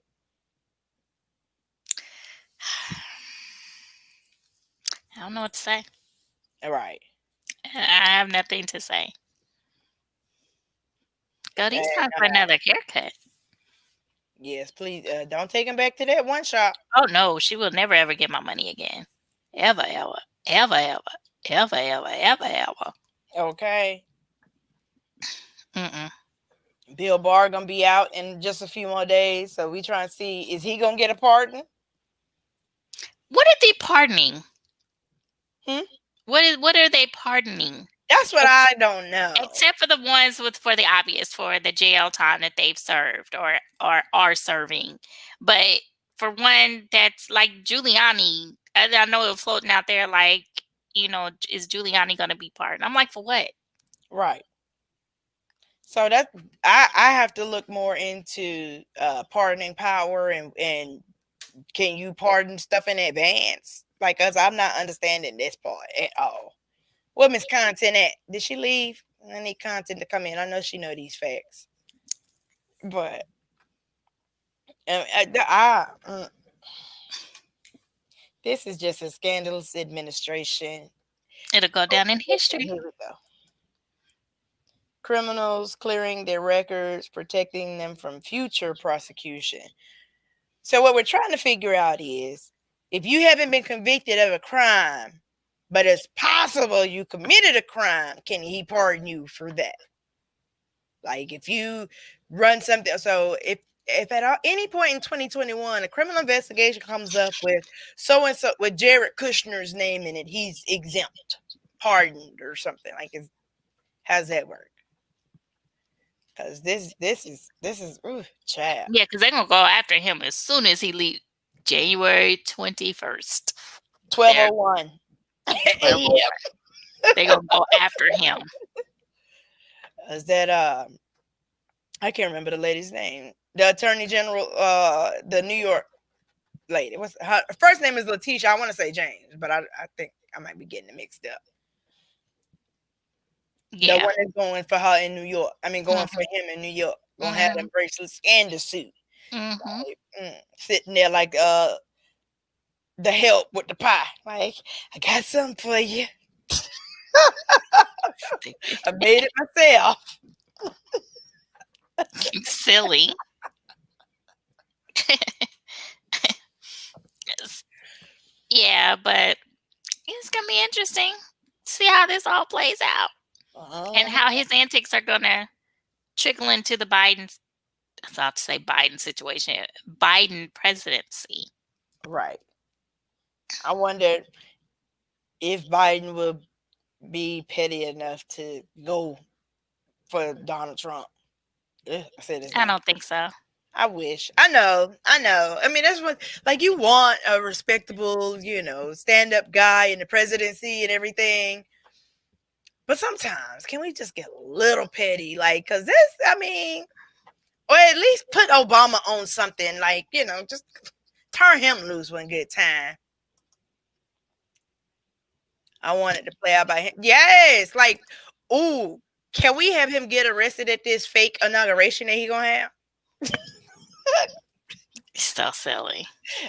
I don't know what to say. Right. I have nothing to say. God, it's time for another haircut. Yes, please. Don't take him back to that one shop. Oh, no. She will never, ever get my money again. Ever, ever. Ever, ever. Ever, ever, ever, ever. Okay. Bill Barr gonna be out in just a few more days, so we trying to see, is he gonna get a pardon? What are they pardoning? What are they pardoning? That's what I don't know. Except for the ones for the obvious, for the jail time that they've served or are serving. But for one that's like Giuliani, I know it floating out there like, is Giuliani going to be pardoned? I'm like, for what? Right. So that I have to look more into pardoning power and can you pardon stuff in advance? Like, cause I'm not understanding this part at all. What Miss Content at? Did she leave? I need Content to come in. I know she know these facts, but this is just a scandalous administration. It'll go down in history. Here we go. Criminals clearing their records, protecting them from future prosecution. So what we're trying to figure out is, if you haven't been convicted of a crime, but it's possible you committed a crime, can he pardon you for that? Like if you run something, so if at any point in 2021 a criminal investigation comes up with so and so with Jared Kushner's name in it, he's exempt, pardoned, or something like it. How's that work? Because this is child. Yeah, because they're gonna go after him as soon as he leaves. January 21st, 12:01. They're gonna go after him. Is that I can't remember the lady's name. The Attorney General, the New York lady. What's her first name? Is Letitia. I want to say James, but I think I might be getting it mixed up. Yeah. The one that's going for her in New York. I mean, going for him in New York. Gonna have them bracelets and the suit. Like, sitting there like the help with the pie. Like, I got something for you. I made it myself. Silly. Yeah, but it's gonna be interesting. See how this all plays out and how his antics are gonna trickle into the Biden. I thought to say Biden situation, Biden presidency. Right. I wondered if Biden will be petty enough to go for Donald Trump. Ugh, I said his I name. don't think so. I wish. I know. I mean, that's what, like, you want a respectable, stand-up guy in the presidency and everything. But sometimes, can we just get a little petty? Like, because this, I mean, or at least put Obama on something. Like, just turn him loose one good time. I wanted to play out by him. Yes. Like, ooh, can we have him get arrested at this fake inauguration that he gonna have? So silly.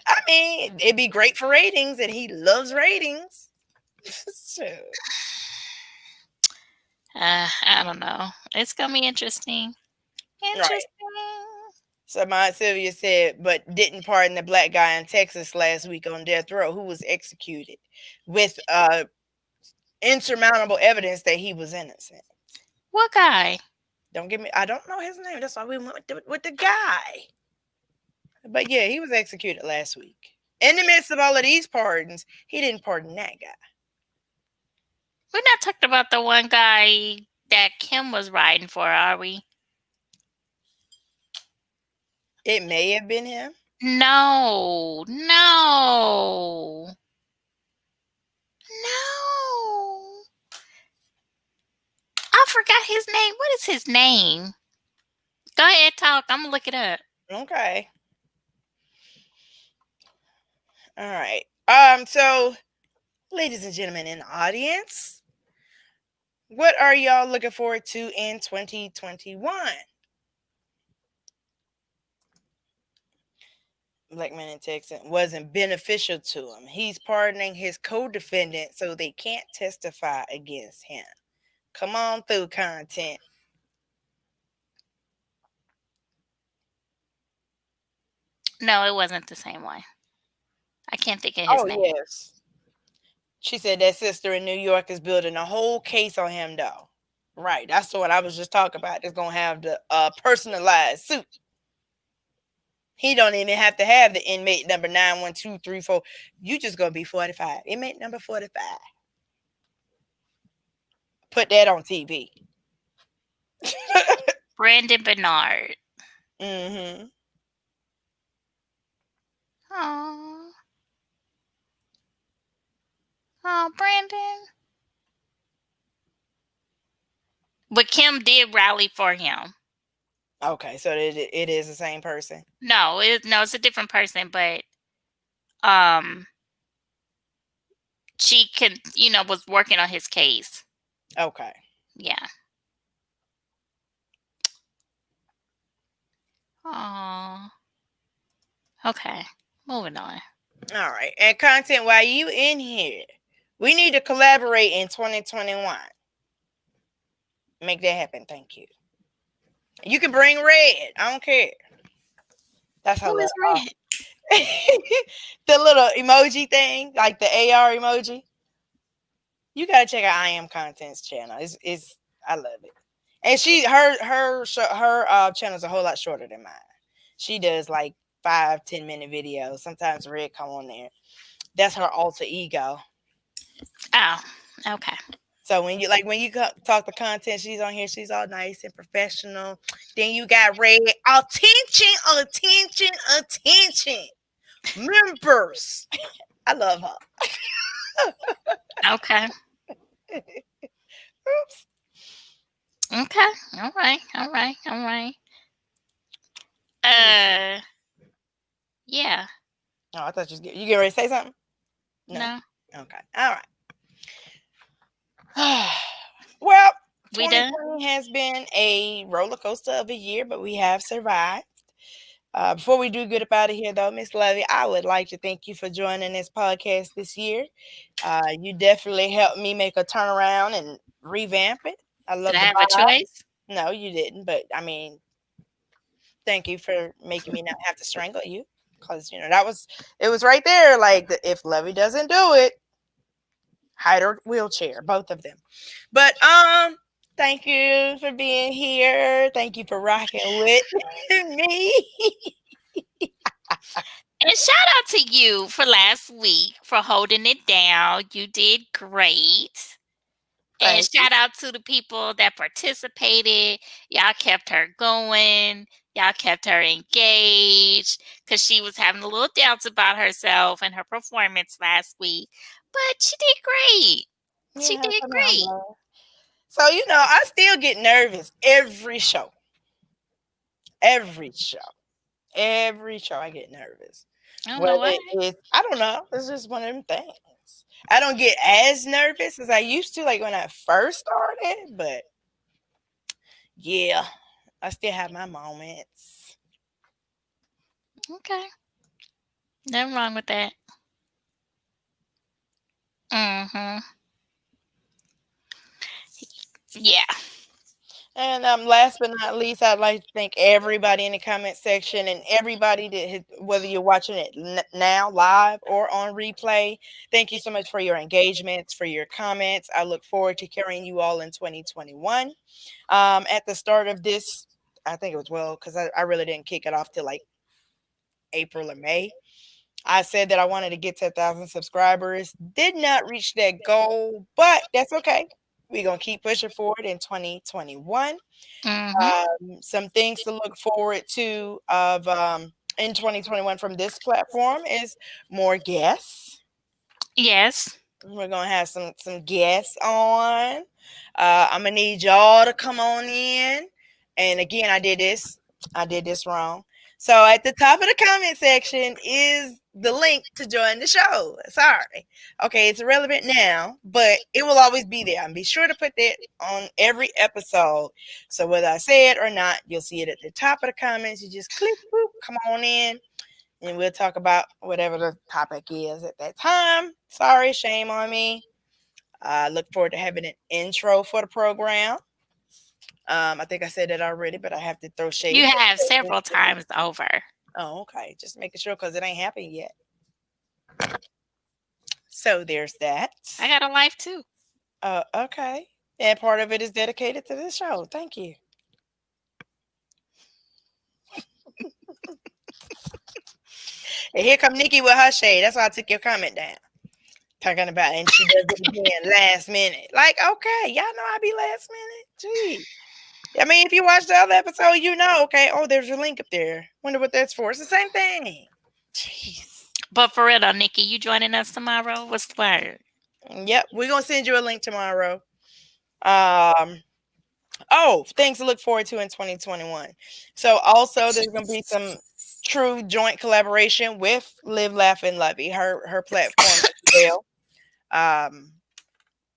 I mean, it'd be great for ratings, and he loves ratings. So, I don't know. It's gonna be interesting. Interesting. right. So my Aunt Sylvia said, but didn't pardon the black guy in Texas last week on death row who was executed with insurmountable evidence that he was innocent. What guy? Don't give me. I don't know his name. That's why we went with the guy. But yeah, he was executed last week. In the midst of all of these pardons, he didn't pardon that guy. We're not talking about the one guy that Kim was riding for, are we? It may have been him. No. I forgot his name. What is his name? Go ahead, talk. I'm gonna look it up. Okay. All right. So, ladies and gentlemen in the audience, what are y'all looking forward to in 2021? Black man in Texas wasn't beneficial to him. He's pardoning his co-defendant so they can't testify against him. Come on through, content. No, it wasn't the same one. I can't think of his name. Yes. She said that sister in New York is building a whole case on him, though. Right. That's the one I was just talking about. It's going to have the personalized suit. He don't even have to have the inmate number 91234. You just going to be 45. Inmate number 45. Put that on TV. Brandon Bernard. Mm-hmm. Oh, Brandon. But Kim did rally for him. Okay, so it is the same person. No, it's a different person, but she was working on his case. Okay. Yeah. Oh. Okay. Moving on. All right. And content, while you in here, we need to collaborate in 2021. Make that happen. Thank you. You can bring Red. I don't care. That's how. Who is Red? The little emoji thing, like the AR emoji. You gotta check out I Am Content's channel. It's I love it. And her channel is a whole lot shorter than mine. She does like 5-10 minute videos. Sometimes Red come on there. That's her alter ego. Oh, okay. So when you talk the content, she's on here. She's all nice and professional. Then you got Red. Attention. Members. I love her. Okay. Oops. Okay. All right. Yeah. Oh, I thought you get ready to say something? No. Okay. All right. Well, We done? 2020 has been a roller coaster of a year, but we have survived. Before we do get up out of here, though, Miss Lovey, I would like to thank you for joining this podcast this year. You definitely helped me make a turnaround and revamp it. I love Did I the have a vibe. choice? No, you didn't, but I mean, Thank you for making me not have to strangle you. Because, it was right there. Like, if Lovey doesn't do it, hide her wheelchair, both of them. But, thank you for being here. Thank you for rocking with me. And shout out to you for last week for holding it down. You did great. And Thank you. shout out to the people that participated. Y'all kept her going. Y'all kept her engaged because she was having a little doubts about herself and her performance last week. But she did great. She Yeah, did somehow I'm great. glad. So, I still get nervous every show. Every show. Every show I get nervous. I don't know Whether why. it's, I don't know, it's just one of them things. I don't get as nervous as I used to, like when I first started, but yeah, I still have my moments. Okay. Nothing wrong with that. Mm-hmm. Yeah. And last but not least, I'd like to thank everybody in the comment section and everybody that whether you're watching it now live or on replay. Thank you so much for your engagements, for your comments. I look forward to carrying you all in 2021. At the start of this, I think it was because I really didn't kick it off till like April or May. I said that I wanted to get to 1,000 subscribers. Did not reach that goal, but that's okay. We're going to keep pushing forward in 2021. Some things to look forward to in 2021 from this platform is more guests. Yes. We're gonna have some guests on. I'm gonna need y'all to come on in. And again, I did this wrong. So at the top of the comment section is the link to join the show. Sorry. Okay, it's irrelevant now, but it will always be there. I'll be sure to put that on every episode. So whether I say it or not, you'll see it at the top of the comments. You just click, boop, come on in, and we'll talk about whatever the topic is at that time. Sorry, shame on me. I look forward to having an intro for the program. I think I said it already, but I have to throw shade. You have several times over. Oh, okay. Just making sure because it ain't happened yet. So there's that. I got a life too. Okay. And part of it is dedicated to this show. Thank you. And here come Nikki with her shade. That's why I took your comment down. Talking about, and she does it again last minute. Like, okay, y'all know I be last minute. Gee. I mean, if you watch the other episode, okay, oh, there's a link up there. Wonder what that's for. It's the same thing. Jeez. But for real though, Nikki, you joining us tomorrow? What's the word? Yep, we're gonna send you a link tomorrow. Things to look forward to in 2021. So also there's gonna be some true joint collaboration with Live, Laugh, and Lovey, her platform as well.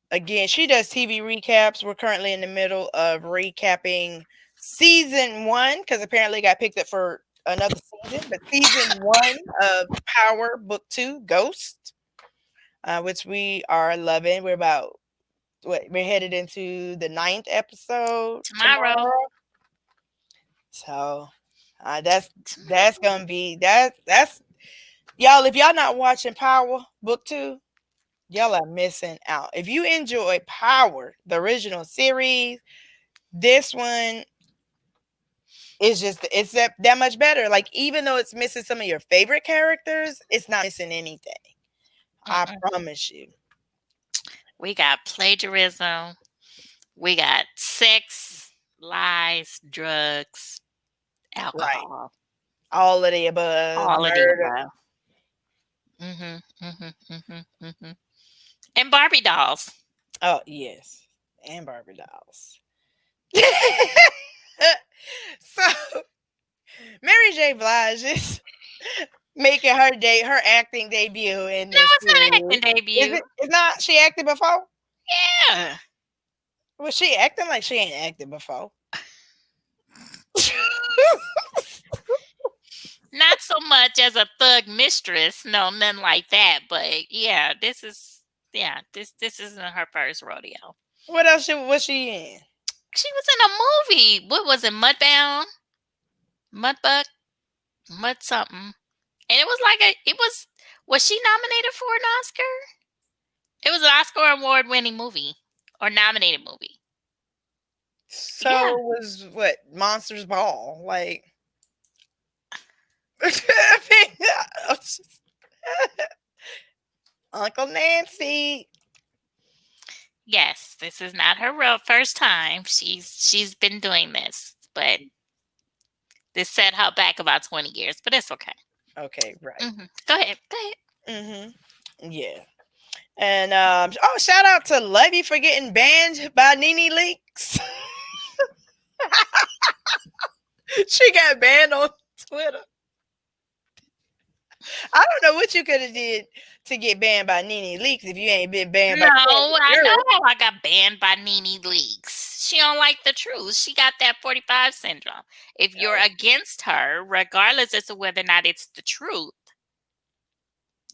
Again, she does TV recaps. We're currently in the middle of recapping season 1 because apparently it got picked up for another season. But season 1 of Power Book 2, Ghost, which we are loving. We're headed into the 9th episode tomorrow. So that's gonna be that's y'all. If y'all not watching Power Book 2. Y'all are missing out. If you enjoy Power, the original series, this one is it's that much better. Like, even though it's missing some of your favorite characters, it's not missing anything. I promise you. We got plagiarism. We got sex, lies, drugs, alcohol. Right. All of the above. All murder. of the above. And Barbie dolls. Oh, yes. And Barbie dolls. So, Mary J. Blige is making her acting debut in this. No, it's not an acting debut. It's not? She acted before? Yeah. Was she acting like she ain't acted before? Not so much as a thug mistress, no, nothing like that. But yeah, this isn't her first rodeo. What else was she in? She was in a movie. What was it? Mudbound? Mudbug, Mud something. And it was like was she nominated for an Oscar? It was an Oscar award winning movie or nominated movie. So Yeah. was what Monsters Ball like? I mean, Uncle Nancy. Yes, this is not her real first time. She's been doing this, but this set her back about 20 years, but it's okay. Okay, right. Go ahead. Go Mhm. ahead. Yeah. And shout out to Levy for getting banned by Nene Leaks. She got banned on Twitter. I don't know what you could have did to get banned by Nene Leaks if you ain't been banned No, by. I know how I got banned by Nene Leaks. She don't like the truth. She got that 45 syndrome. If you're against her, regardless as to whether or not it's the truth,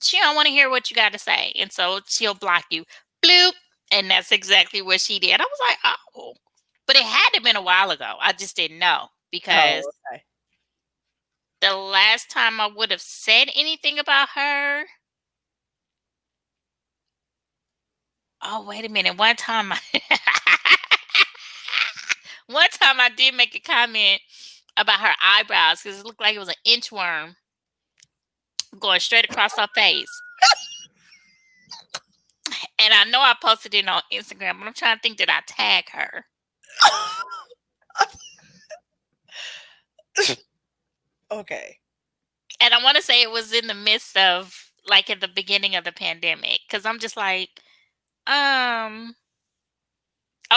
she don't want to hear what you got to say, and so she'll block you. Bloop, and that's exactly what she did. I was like, oh, but it had to have been a while ago. I just didn't know because Okay. the last time I would have said anything about her. Oh, wait a minute. One time I did make a comment about her eyebrows because it looked like it was an inchworm going straight across her face. And I know I posted it on Instagram, but I'm trying to think, did I tag her? Okay. And I want to say it was in the midst of, like, at the beginning of the pandemic. Because I'm just like, oh,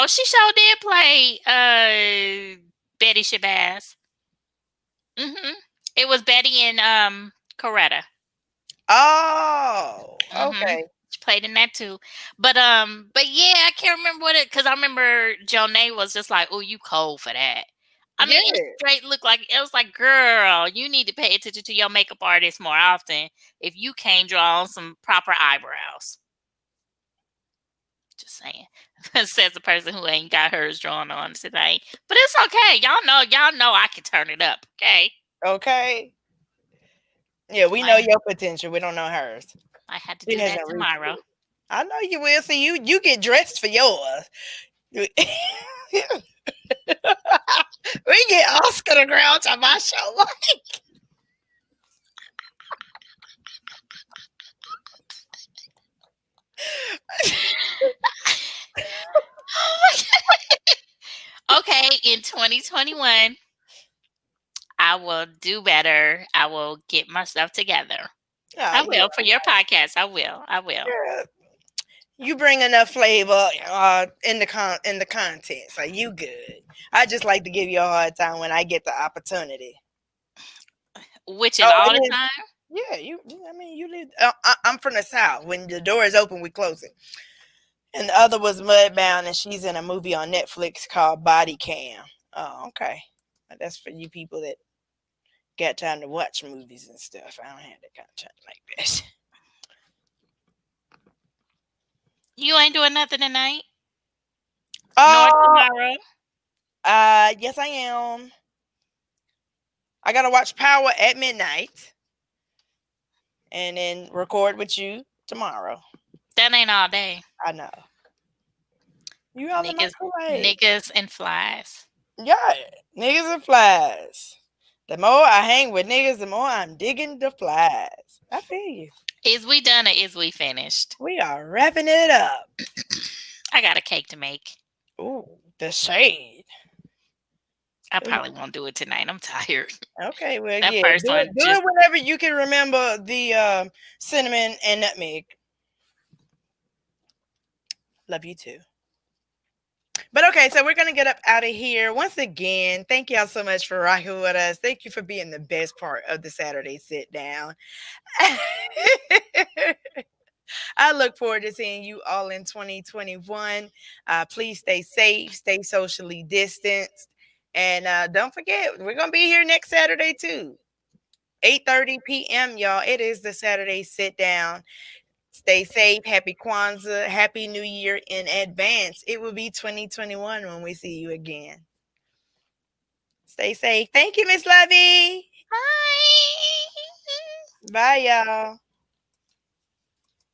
she sure did play Betty Shabazz. It was Betty and Coretta. Oh, okay. She played in that too. But yeah, I can't remember because I remember Jonay was just like, "Oh, you cold for that." I mean, it Yeah. straight looked like it was like, "Girl, you need to pay attention to your makeup artist more often if you can't draw on some proper eyebrows." Just saying, says the person who ain't got hers drawn on today. But it's okay. Y'all know I can turn it up. Okay. Okay. Yeah, we know your potential. We don't know hers. I had to She do that hasn't reached tomorrow. it. I know you will. See, you get dressed for yours. We get Oscar the Grouch on my show. Like, Okay, in 2021, I will do better. I will get my stuff together. I oh, will for your podcast. I will. I will. yeah. You bring enough flavor in the content, so you good. I just like to give you a hard time when I get the opportunity. Which is Oh, all it the is. time. Yeah, I mean, you live. I'm from the South. When the door is open, we close it. And the other was Mudbound, and she's in a movie on Netflix called Body Cam. Oh, okay. That's for you people that got time to watch movies and stuff. I don't have that kind of time like that. You ain't doing nothing tonight, nor Oh, tomorrow. yes, I am. I gotta watch Power at midnight, and then record with you tomorrow. That ain't all day. I know. You on the Niggas, microwave? niggas and flies. Yeah, niggas and flies. The more I hang with niggas, the more I'm digging the flies. I feel you. Is we done or is we finished? We are wrapping it up. I got a cake to make. Ooh, the shade. I probably won't do it tonight. I'm tired. Okay, well, That yeah, first do one it whenever you can remember the cinnamon and nutmeg. Love you too. But okay, so we're gonna get up out of here. Once again, thank y'all so much for rocking with us. Thank you for being the best part of the Saturday sit down. I look forward to seeing you all in 2021. Please stay safe, stay socially distanced, and don't forget, we're gonna be here next Saturday too. 8:30 p.m. y'all. It is the Saturday sit down. Stay safe. Happy Kwanzaa. Happy New Year in advance. It will be 2021 when we see you again. Stay safe. Thank you, Miss Lovey. Bye. Bye, y'all.